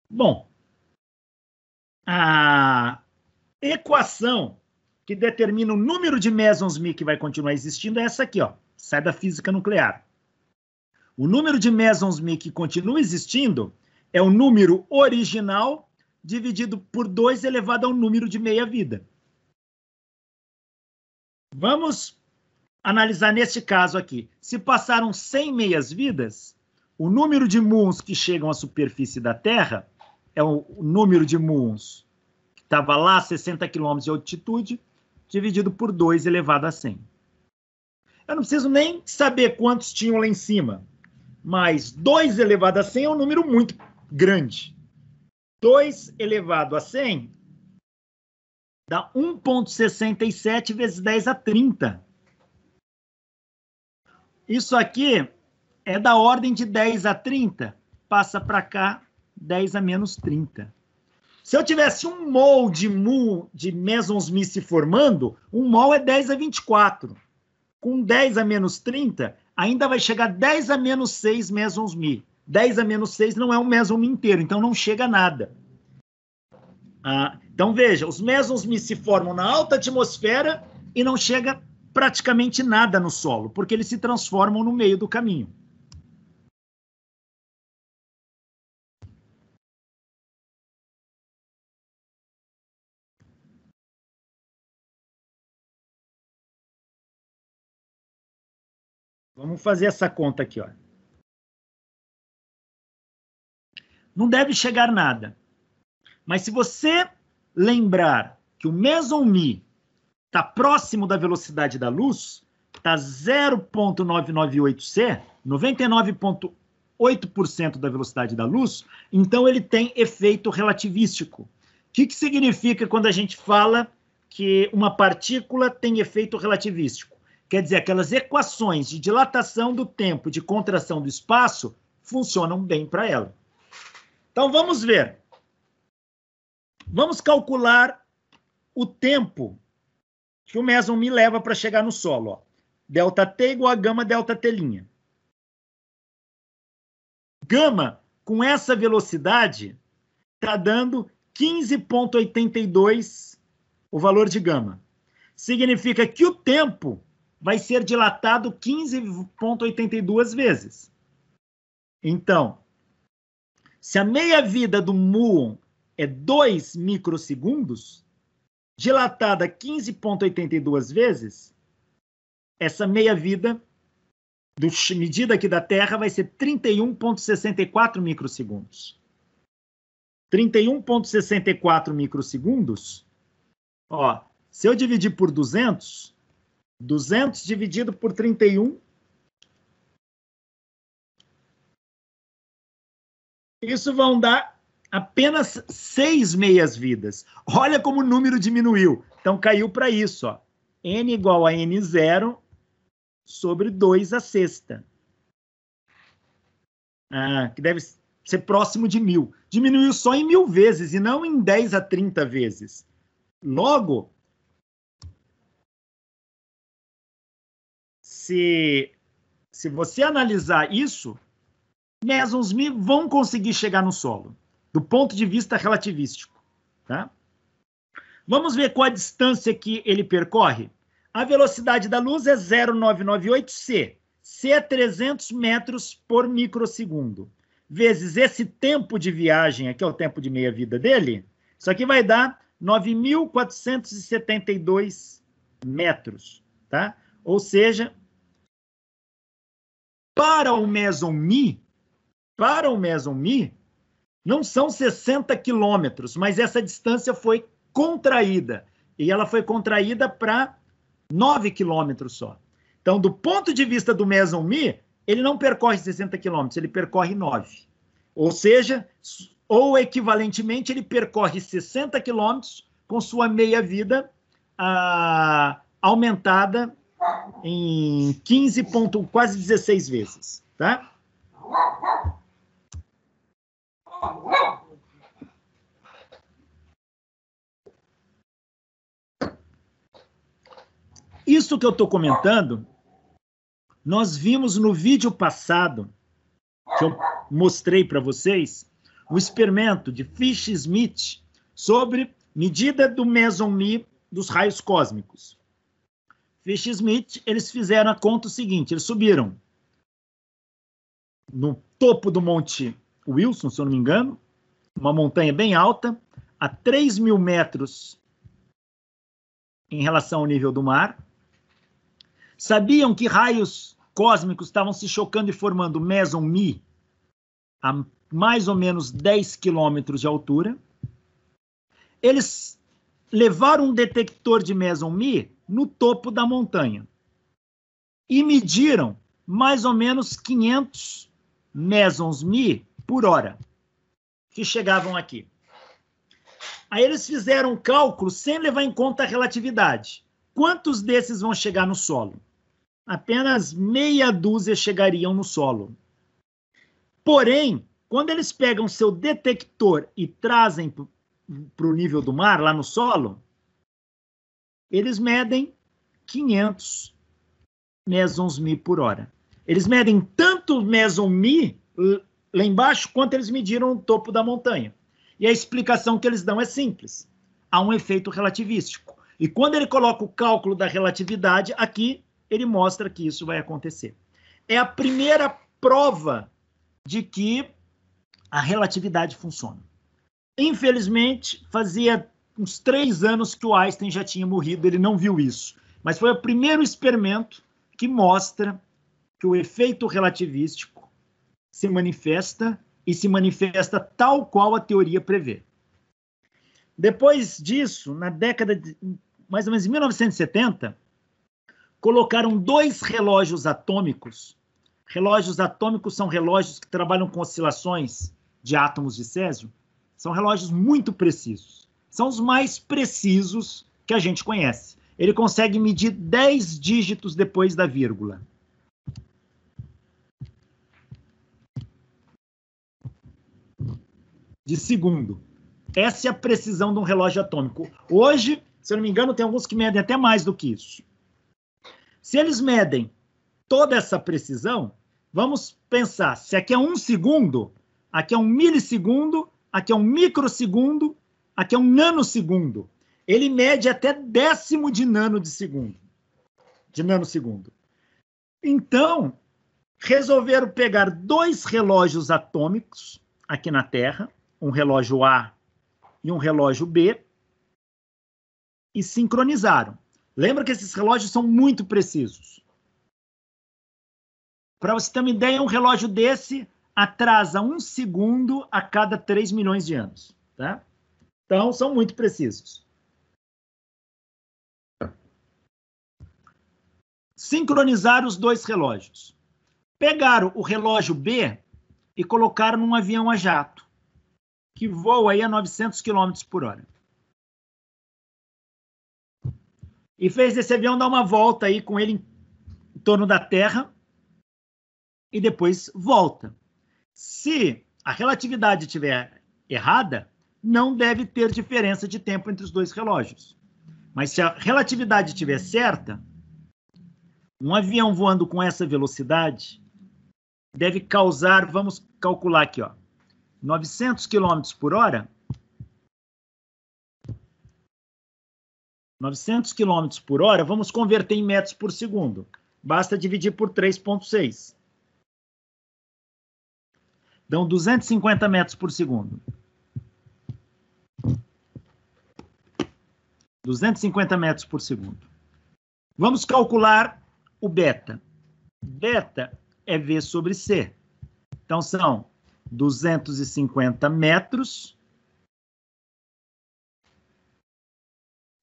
Bom, a equação que determina o número de mesons Mi que vai continuar existindo é essa aqui, ó. Sai da física nuclear. O número de mesons Mi que continua existindo é o número original dividido por 2 elevado ao número de meia-vida. Vamos analisar neste caso aqui. Se passaram 100 meias-vidas, o número de muons que chegam à superfície da Terra é o número de muons que estava lá a 60 km de altitude, dividido por 2 elevado a 100. Eu não preciso nem saber quantos tinham lá em cima, mas 2 elevado a 100 é um número muito grande. 2 elevado a 100 dá 1,67 vezes 10 a 30. Isso aqui é da ordem de 10 a 30, passa para cá 10 a menos 30. Se eu tivesse 1 mol de mesons Mi se formando, 1 mol é 10 a 24. Com 10 a menos 30, ainda vai chegar 10 a menos 6 mesons Mi. 10 a menos 6 não é um meson Mi inteiro, então não chega a nada. Então, veja, os mesons Mi se formam na alta atmosfera e não chega praticamente nada no solo, porque eles se transformam no meio do caminho. Vamos fazer essa conta aqui, ó. Não deve chegar nada. Mas se você lembrar que o meson μ está próximo da velocidade da luz, está 0,998c, 99,8% da velocidade da luz, então ele tem efeito relativístico. O que significa quando a gente fala que uma partícula tem efeito relativístico? Quer dizer, aquelas equações de dilatação do tempo, de contração do espaço, funcionam bem para ela. Então, vamos ver. Vamos calcular o tempo que o meson μ leva para chegar no solo. Ó. ΔT igual a gama ΔT'. Gama, com essa velocidade, está dando 15,82 o valor de gama. Significa que o tempo vai ser dilatado 15,82 vezes. Então, se a meia-vida do muon é 2 microsegundos, dilatada 15,82 vezes, essa meia-vida, medida aqui da Terra, vai ser 31,64 microsegundos. 31,64 microsegundos, ó, se eu dividir por 200, 200 dividido por 31, isso vão dar apenas 6 meias-vidas. Olha como o número diminuiu. Então, caiu para isso. Ó. N igual a N0 sobre 2 a sexta. Que deve ser próximo de 1000. Diminuiu só em 1000 vezes e não em 10 a 30 vezes. Logo, se você analisar isso, mesons μ vão conseguir chegar no solo, do ponto de vista relativístico. Tá? Vamos ver qual a distância que ele percorre? A velocidade da luz é 0,998c. C é 300 metros por microsegundo. Vezes esse tempo de viagem, aqui é o tempo de meia-vida dele, isso aqui vai dar 9.472 metros. Tá? Ou seja, para o meson μ, não são 60 quilômetros, mas essa distância foi contraída. E ela foi contraída para 9 quilômetros só. Então, do ponto de vista do meson μ, ele não percorre 60 quilômetros, ele percorre 9. Ou seja, ou equivalentemente, ele percorre 60 quilômetros com sua meia-vida aumentada em 15, quase 16 vezes. Tá? Isso que eu estou comentando, nós vimos no vídeo passado, que eu mostrei para vocês, o experimento de Fish-Smith sobre medida do meson μ dos raios cósmicos. Fish-Smith, eles fizeram a conta o seguinte, eles subiram no topo do Monte Wilson, se eu não me engano, uma montanha bem alta, a 3.000 metros em relação ao nível do mar. Sabiam que raios cósmicos estavam se chocando e formando meson μ a mais ou menos 10 quilômetros de altura. Eles levaram um detector de meson μ no topo da montanha e mediram mais ou menos 500 mesons μ por hora que chegavam aqui. Aí eles fizeram um cálculo sem levar em conta a relatividade. Quantos desses vão chegar no solo? Apenas meia dúzia chegariam no solo. Porém, quando eles pegam seu detector e trazem para o nível do mar, lá no solo, eles medem 500 mesons μ por hora. Eles medem tanto meson μ lá embaixo, quanto eles mediram no topo da montanha. E a explicação que eles dão é simples. Há um efeito relativístico. E quando ele coloca o cálculo da relatividade, aqui ele mostra que isso vai acontecer. É a primeira prova de que a relatividade funciona. Infelizmente, fazia uns 3 anos que o Einstein já tinha morrido, ele não viu isso. Mas foi o primeiro experimento que mostra que o efeito relativístico se manifesta e se manifesta tal qual a teoria prevê. Depois disso, na década de mais ou menos em 1970, colocaram 2 relógios atômicos. Relógios atômicos são relógios que trabalham com oscilações de átomos de césio. São relógios muito precisos. São os mais precisos que a gente conhece. Ele consegue medir 10 dígitos depois da vírgula. De segundo. Essa é a precisão de um relógio atômico. Hoje, se eu não me engano, tem alguns que medem até mais do que isso. Se eles medem toda essa precisão, vamos pensar, se aqui é 1 segundo, aqui é 1 milissegundo, aqui é 1 microsegundo, aqui é 1 nanosegundo. Ele mede até décimo de nanosegundo. Então, resolveram pegar 2 relógios atômicos aqui na Terra, um relógio A e um relógio B, e sincronizaram. Lembra que esses relógios são muito precisos. Para você ter uma ideia, um relógio desse atrasa 1 segundo a cada 3 milhões de anos. Tá? Então, são muito precisos. Sincronizaram os 2 relógios. Pegaram o relógio B e colocaram num avião a jato, que voa aí a 900 km por hora. E fez esse avião dar uma volta aí com ele em torno da Terra e depois volta. Se a relatividade estiver errada, não deve ter diferença de tempo entre os 2 relógios. Mas se a relatividade estiver certa, um avião voando com essa velocidade deve causar, vamos calcular aqui, ó, 900 km por hora. 900 km por hora, vamos converter em metros por segundo. Basta dividir por 3,6. Dão 250 metros por segundo. 250 metros por segundo. Vamos calcular o beta. Beta é V sobre C. Então, são 250 metros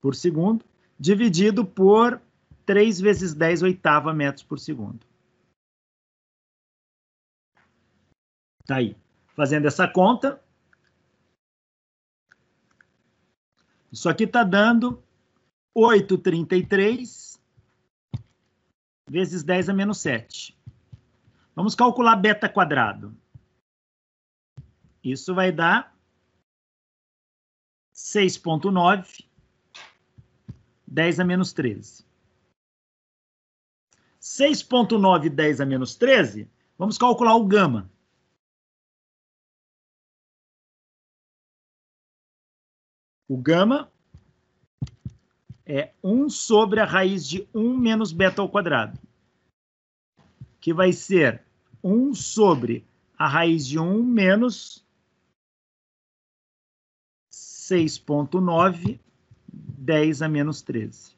por segundo, dividido por 3 vezes 10 oitava metros por segundo. Tá aí. Fazendo essa conta, isso aqui está dando 8,33 vezes 10 a menos 7. Vamos calcular beta quadrado. Isso vai dar 6,9 10 a menos 13. 6,9 10 a menos 13, vamos calcular o gama. O gama é 1 sobre a raiz de 1 menos beta ao quadrado, que vai ser 1 sobre a raiz de 1 menos 6,9 10 a menos 13.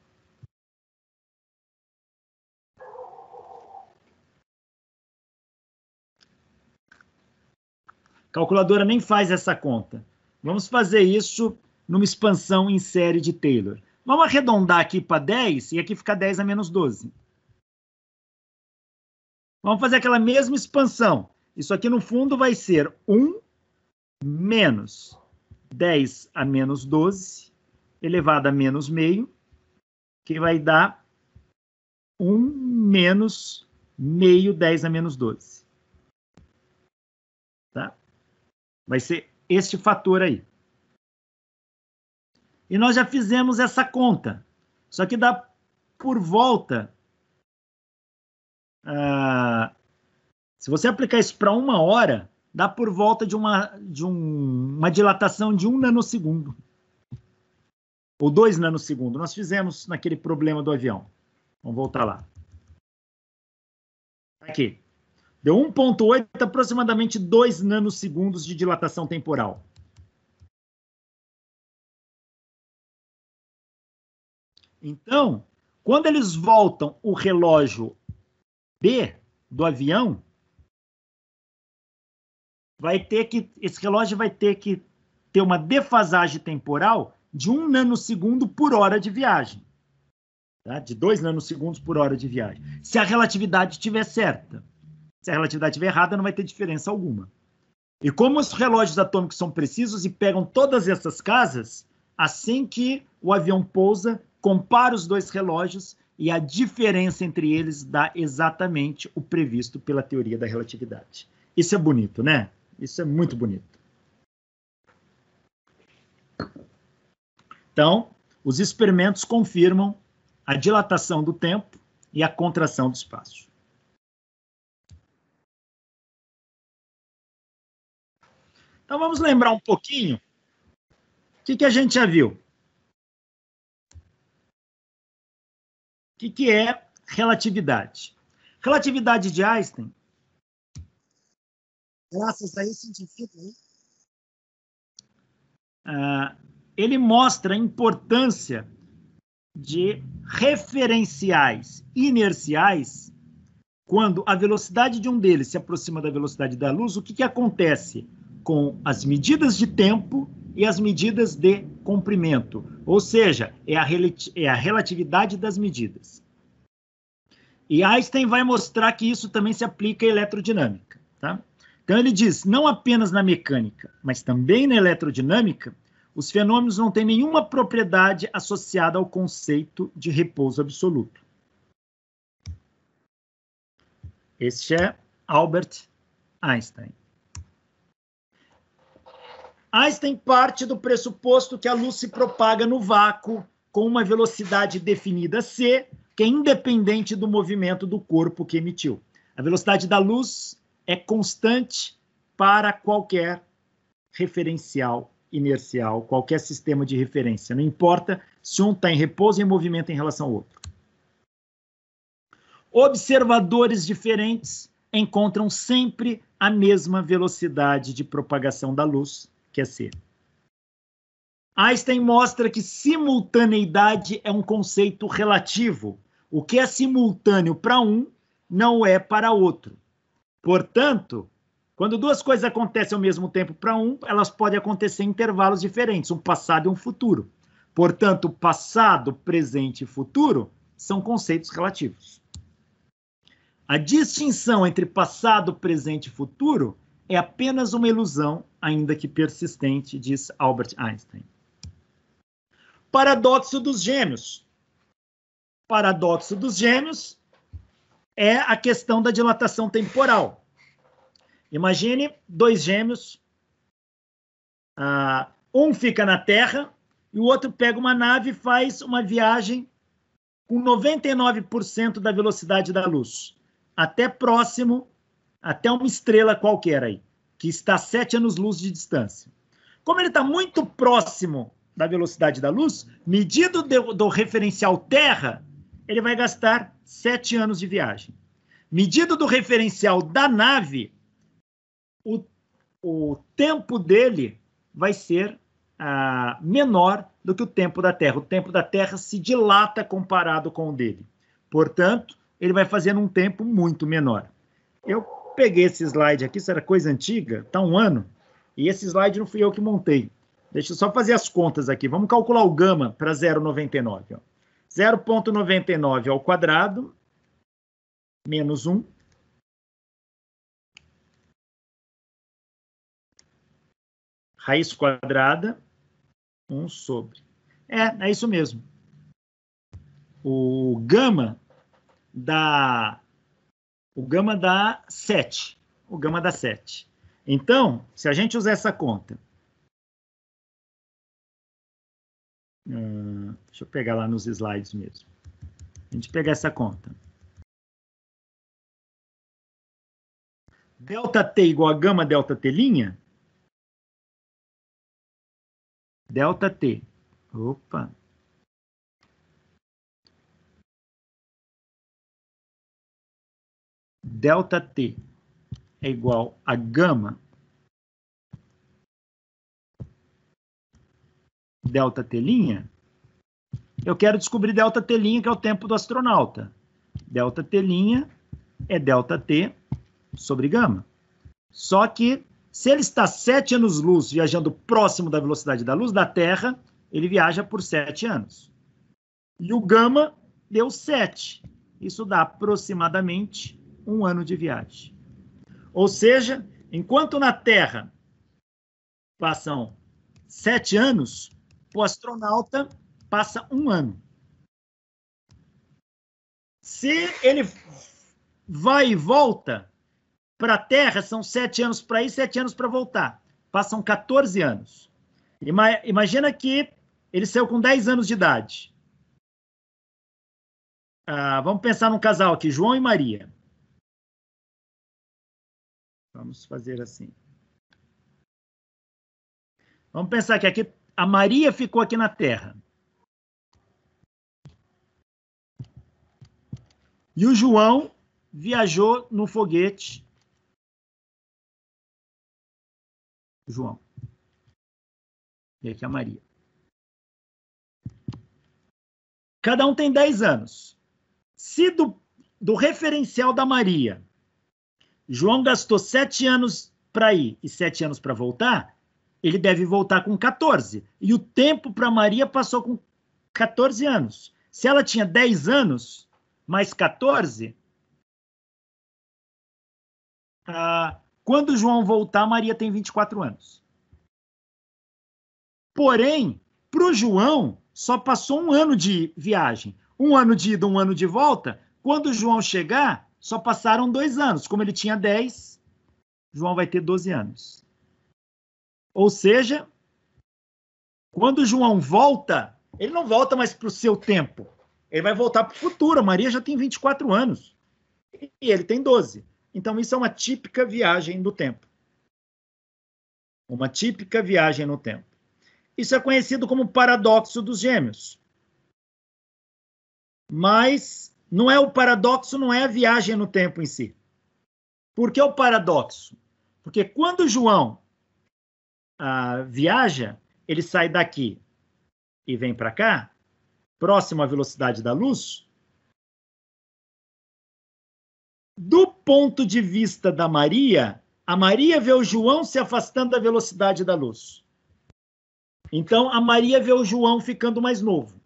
A calculadora nem faz essa conta. Vamos fazer isso numa expansão em série de Taylor. Vamos arredondar aqui para 10 e aqui fica 10 a menos 12. Vamos fazer aquela mesma expansão. Isso aqui no fundo vai ser 1 menos 10 a menos 12 elevado a menos meio, que vai dar 1 menos meio 10 a menos 12. Tá? Vai ser este fator aí. E nós já fizemos essa conta. Só que dá por volta... se você aplicar isso para 1 hora, dá por volta de uma dilatação de 1 nanosegundo. Ou 2 nanosegundos. Nós fizemos naquele problema do avião. Vamos voltar lá. Aqui. Deu 1,8, aproximadamente 2 nanosegundos de dilatação temporal. Então, quando eles voltam o relógio B do avião, esse relógio vai ter que ter uma defasagem temporal de 1 nanosegundo por hora de viagem. Tá? De 2 nanosegundos por hora de viagem. Se a relatividade estiver certa. Se a relatividade estiver errada, não vai ter diferença alguma. E como os relógios atômicos são precisos e pegam todas essas casas, assim que o avião pousa, compara os dois relógios e a diferença entre eles dá exatamente o previsto pela teoria da relatividade. Isso é bonito, né? Isso é muito bonito. Então, os experimentos confirmam a dilatação do tempo e a contração do espaço. Então, vamos lembrar um pouquinho o que a gente já viu. O que é relatividade? Relatividade de Einstein, graças a esse indivíduo, ele mostra a importância de referenciais inerciais. Quando a velocidade de um deles se aproxima da velocidade da luz, o que acontece com as medidas de tempo e as medidas de comprimento? Ou seja, é a relatividade das medidas. E Einstein vai mostrar que isso também se aplica à eletrodinâmica. Tá? Então ele diz, não apenas na mecânica, mas também na eletrodinâmica, os fenômenos não têm nenhuma propriedade associada ao conceito de repouso absoluto. Este é Albert Einstein. Einstein parte do pressuposto que a luz se propaga no vácuo com uma velocidade definida c, que é independente do movimento do corpo que emitiu. A velocidade da luz é constante para qualquer referencial inercial, qualquer sistema de referência. Não importa se um está em repouso ou em movimento em relação ao outro. Observadores diferentes encontram sempre a mesma velocidade de propagação da luz, que é c. Einstein mostra que simultaneidade é um conceito relativo. O que é simultâneo para um não é para outro. Portanto, quando duas coisas acontecem ao mesmo tempo para um, elas podem acontecer em intervalos diferentes, um passado e um futuro. Portanto, passado, presente e futuro são conceitos relativos. A distinção entre passado, presente e futuro é apenas uma ilusão, ainda que persistente, diz Albert Einstein. Paradoxo dos gêmeos. Paradoxo dos gêmeos é a questão da dilatação temporal. Imagine dois gêmeos, um fica na Terra e o outro pega uma nave e faz uma viagem com 99% da velocidade da luz, até próximo, até uma estrela qualquer aí, que está a 7 anos-luz de distância. Como ele está muito próximo da velocidade da luz, medido do referencial Terra, ele vai gastar 7 anos de viagem. Medido do referencial da nave, o tempo dele vai ser menor do que o tempo da Terra. O tempo da Terra se dilata comparado com o dele. Portanto, ele vai fazer num tempo muito menor. Eu peguei esse slide aqui, isso era coisa antiga, está 1 ano, e esse slide não fui eu que montei. Deixa eu só fazer as contas aqui. Vamos calcular o gama para 0,99. 0,99 ao quadrado, menos 1. Raiz quadrada, 1 sobre. É isso mesmo. O gama dá 7. O gama dá 7. Então, se a gente usar essa conta... deixa eu pegar lá nos slides mesmo. A gente pegar essa conta. ΔT igual a gama ΔT'. ΔT. Opa. ΔT é igual a gama ΔT'. Eu quero descobrir ΔT', que é o tempo do astronauta. ΔT' é ΔT sobre gama. Só que Se ele está 7 anos-luz viajando próximo da velocidade da luz da Terra, ele viaja por 7 anos. E o gama deu 7. Isso dá aproximadamente 1 ano de viagem. Ou seja, enquanto na Terra passam 7 anos, o astronauta passa 1 ano. Se ele vai e volta para a Terra, são 7 anos para ir, 7 anos para voltar. Passam 14 anos. Imagina que ele saiu com 10 anos de idade. Vamos pensar num casal aqui, João e Maria. Vamos fazer assim. Vamos pensar que aqui a Maria ficou aqui na Terra. E o João viajou no foguete. João. E aqui a Maria. Cada um tem 10 anos. Se do referencial da Maria, João gastou 7 anos para ir e 7 anos para voltar, ele deve voltar com 14. E o tempo para Maria passou com 14 anos. Se ela tinha 10 anos, mais 14, quando João voltar, Maria tem 24 anos. Porém, para o João, só passou 1 ano de viagem. 1 ano de ida, 1 ano de volta. Quando o João chegar, só passaram 2 anos. Como ele tinha 10, João vai ter 12 anos. Ou seja, quando o João volta, ele não volta mais para o seu tempo. Ele vai voltar para o futuro. A Maria já tem 24 anos. E ele tem 12. Então, isso é uma típica viagem no tempo. Uma típica viagem no tempo. Isso é conhecido como paradoxo dos gêmeos. Mas não é o paradoxo, não é a viagem no tempo em si. Por que o paradoxo? Porque quando João viaja, ele sai daqui e vem para cá, próximo à velocidade da luz. Do ponto de vista da Maria, a Maria vê o João se afastando da velocidade da luz. Então, a Maria vê o João ficando mais novo.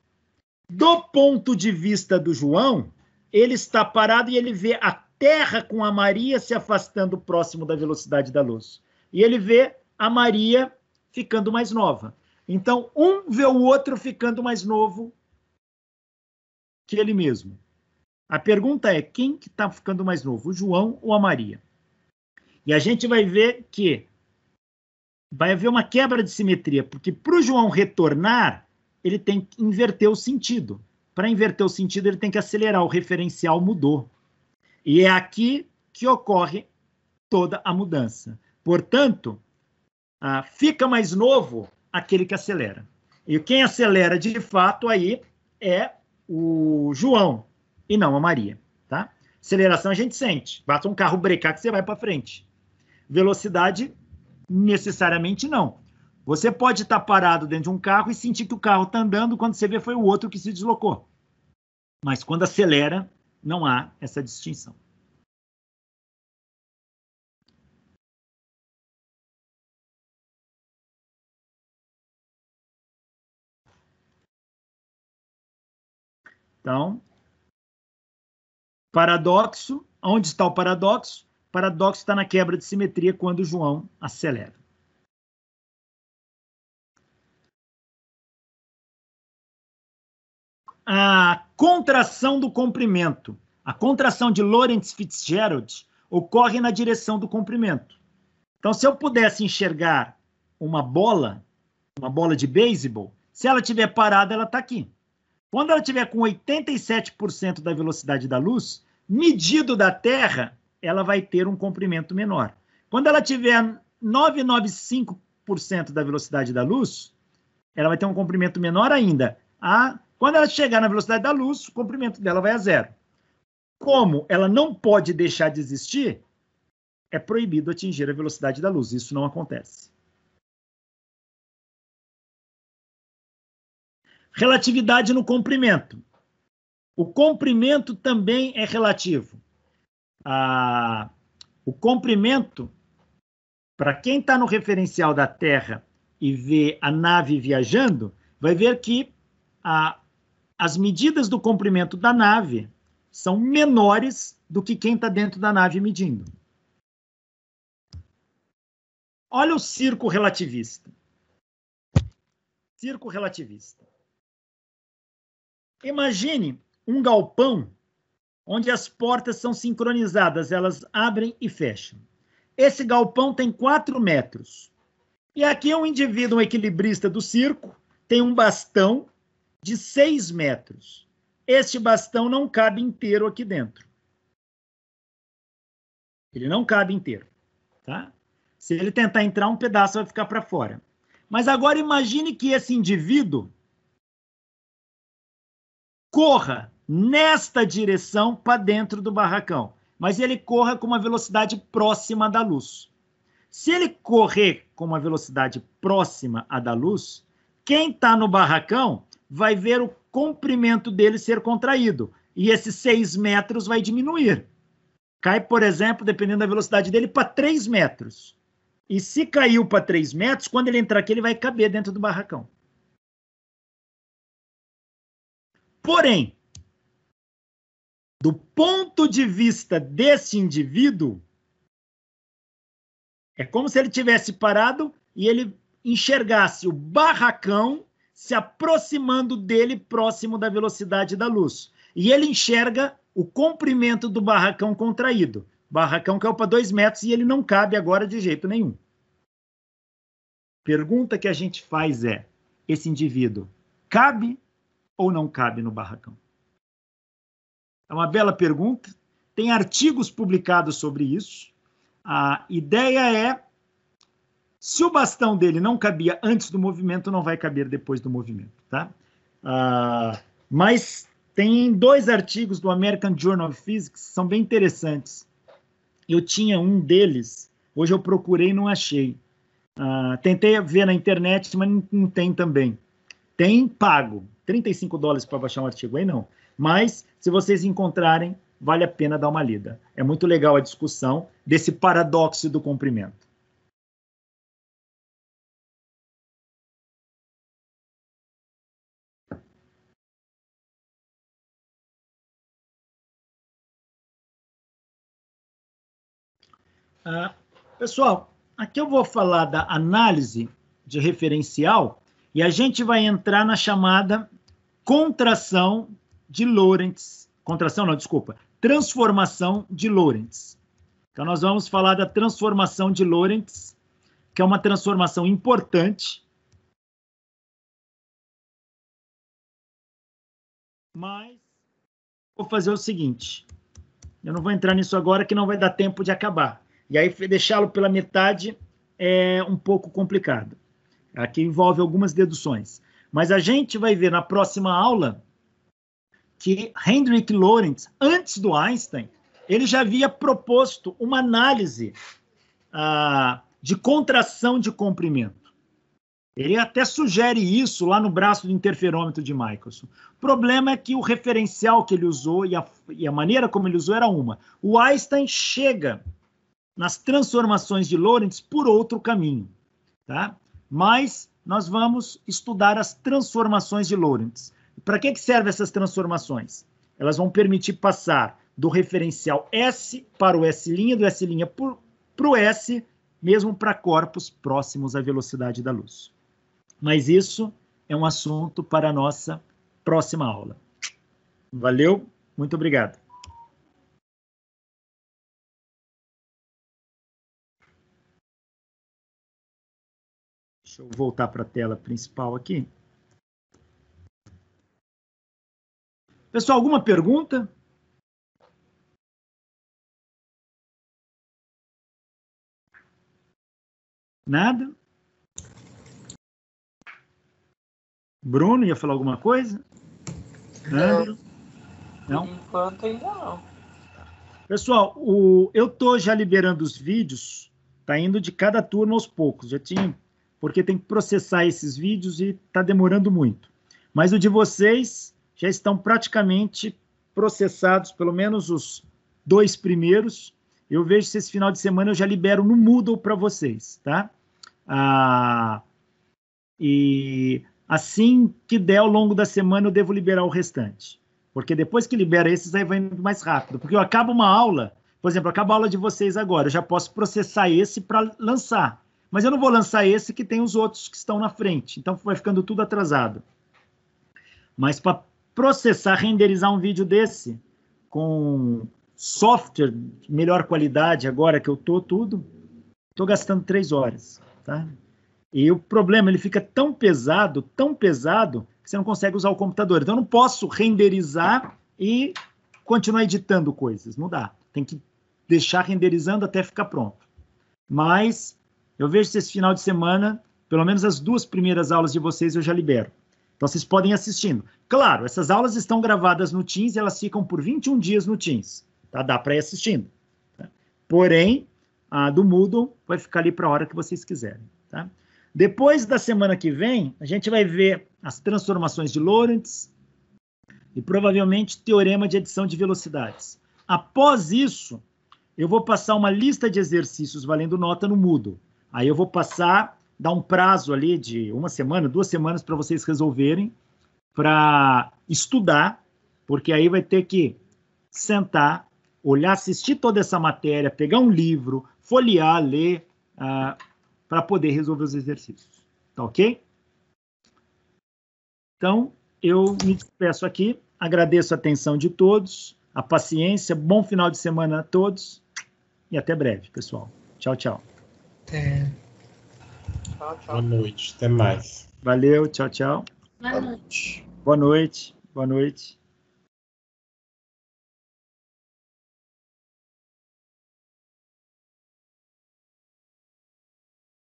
Do ponto de vista do João, ele está parado e ele vê a Terra com a Maria se afastando próximo da velocidade da luz. E ele vê a Maria ficando mais nova. Então, um vê o outro ficando mais novo que ele mesmo. A pergunta é, quem que está ficando mais novo, o João ou a Maria? E a gente vai ver que vai haver uma quebra de simetria, porque para o João retornar, ele tem que inverter o sentido. Para inverter o sentido, ele tem que acelerar, o referencial mudou. E é aqui que ocorre toda a mudança. Portanto, fica mais novo aquele que acelera. E quem acelera de fato aí é o João e não a Maria, tá? Aceleração a gente sente. Basta um carro brecar que você vai para frente. Velocidade, necessariamente não. Você pode estar parado dentro de um carro e sentir que o carro está andando, quando você vê foi o outro que se deslocou. Mas quando acelera, não há essa distinção. Então, paradoxo, onde está o paradoxo? O paradoxo está na quebra de simetria quando o João acelera. A contração do comprimento. A contração de Lorentz Fitzgerald ocorre na direção do comprimento. Então, se eu pudesse enxergar uma bola de beisebol, se ela estiver parada, ela está aqui. Quando ela estiver com 87% da velocidade da luz, medido da Terra, ela vai ter um comprimento menor. Quando ela tiver 995% da velocidade da luz, ela vai ter um comprimento menor ainda. Quando ela chegar na velocidade da luz, o comprimento dela vai a 0. Como ela não pode deixar de existir, é proibido atingir a velocidade da luz. Isso não acontece. Relatividade no comprimento. O comprimento também é relativo. O comprimento Para quem está no referencial da Terra e vê a nave viajando, vai ver que as medidas do comprimento da nave são menores do que quem está dentro da nave medindo. Olha o circo relativista. Circo relativista. Imagine um galpão onde as portas são sincronizadas, elas abrem e fecham. Esse galpão tem 4 metros. E aqui um indivíduo, um equilibrista do circo, tem um bastão de 6 metros. Este bastão não cabe inteiro aqui dentro. Ele não cabe inteiro, tá? Se ele tentar entrar, um pedaço vai ficar para fora. Mas agora imagine que esse indivíduo corra nesta direção para dentro do barracão, mas ele corra com uma velocidade próxima da luz. Se ele correr com uma velocidade próxima à da luz, quem está no barracão vai ver o comprimento dele ser contraído, e esses 6 metros vai diminuir. Cai, por exemplo, dependendo da velocidade dele, para 3 metros. E se caiu para 3 metros, quando ele entrar aqui, ele vai caber dentro do barracão. Porém, do ponto de vista desse indivíduo, é como se ele tivesse parado e ele enxergasse o barracão se aproximando dele próximo da velocidade da luz. E ele enxerga o comprimento do barracão contraído. O barracão caiu para 2 metros e ele não cabe agora de jeito nenhum. Pergunta que a gente faz é, esse indivíduo cabe ou não cabe no barracão? É uma bela pergunta. Tem artigos publicados sobre isso. A ideia é, se o bastão dele não cabia antes do movimento, não vai caber depois do movimento, tá? Mas tem 2 artigos do American Journal of Physics, que são bem interessantes. Eu tinha um deles, hoje eu procurei e não achei. Tentei ver na internet, mas não tem também. Tem pago, $35 para baixar um artigo, aí não. Mas, se vocês encontrarem, vale a pena dar uma lida. É muito legal a discussão desse paradoxo do comprimento. Pessoal, aqui eu vou falar da análise de referencial e a gente vai entrar na chamada contração de Lorentz. Contração não, desculpa. Transformação de Lorentz. Então, nós vamos falar da transformação de Lorentz, que é uma transformação importante. Mas vou fazer o seguinte. Eu não vou entrar nisso agora, que não vai dar tempo de acabar. E aí, deixá-lo pela metade é um pouco complicado. Aqui envolve algumas deduções. Mas a gente vai ver na próxima aula que Hendrik Lorentz, antes do Einstein, ele já havia proposto uma análise de contração de comprimento. Ele até sugere isso lá no braço do interferômetro de Michelson. O problema é que o referencial que ele usou e a maneira como ele usou era uma. O Einstein chega nas transformações de Lorentz por outro caminho, tá? Mas nós vamos estudar as transformações de Lorentz. Para que servem essas transformações? Elas vão permitir passar do referencial S para o S', do S' para o S, mesmo para corpos próximos à velocidade da luz. Mas isso é um assunto para a nossa próxima aula. Valeu, muito obrigado. Deixa eu voltar para a tela principal aqui. Pessoal, alguma pergunta? Nada? Bruno, ia falar alguma coisa? Nada? Não? Por enquanto ainda não. Pessoal, eu estou já liberando os vídeos, está indo de cada turma aos poucos, já tinha, porque tem que processar esses vídeos e está demorando muito. Mas o de vocês já estão praticamente processados, pelo menos os 2 primeiros, eu vejo se esse final de semana eu já libero no Moodle para vocês, tá? E assim que der ao longo da semana, eu devo liberar o restante. Porque depois que libera esses, aí vai indo mais rápido. Porque eu acabo uma aula, por exemplo, eu acabo a aula de vocês agora, eu já posso processar esse para lançar. Mas eu não vou lançar esse que tem os outros que estão na frente. Então vai ficando tudo atrasado. Mas para processar, renderizar um vídeo desse, com software de melhor qualidade, agora que eu estou gastando 3 horas, tá? E o problema, ele fica tão pesado, que você não consegue usar o computador. Então, eu não posso renderizar e continuar editando coisas. Não dá. Tem que deixar renderizando até ficar pronto. Mas eu vejo se esse final de semana, pelo menos as 2 primeiras aulas de vocês, eu já libero. Então, vocês podem ir assistindo. Claro, essas aulas estão gravadas no Teams e elas ficam por 21 dias no Teams. Tá? Dá para ir assistindo. Tá? Porém, a do Moodle vai ficar ali para a hora que vocês quiserem. Tá? Depois da semana que vem, a gente vai ver as transformações de Lorentz e provavelmente teorema de adição de velocidades. Após isso, eu vou passar uma lista de exercícios valendo nota no Moodle. Aí eu vou passar, dar um prazo ali de 1 semana, 2 semanas para vocês resolverem, para estudar, porque aí vai ter que sentar, olhar, assistir toda essa matéria, pegar um livro, folhear, ler, para poder resolver os exercícios. Tá ok? Então, eu me despeço aqui, agradeço a atenção de todos, a paciência, bom final de semana a todos e até breve, pessoal. Tchau, tchau. Tchau, tchau. Boa noite, até mais. Valeu, tchau, tchau. Boa noite. Boa noite, boa noite.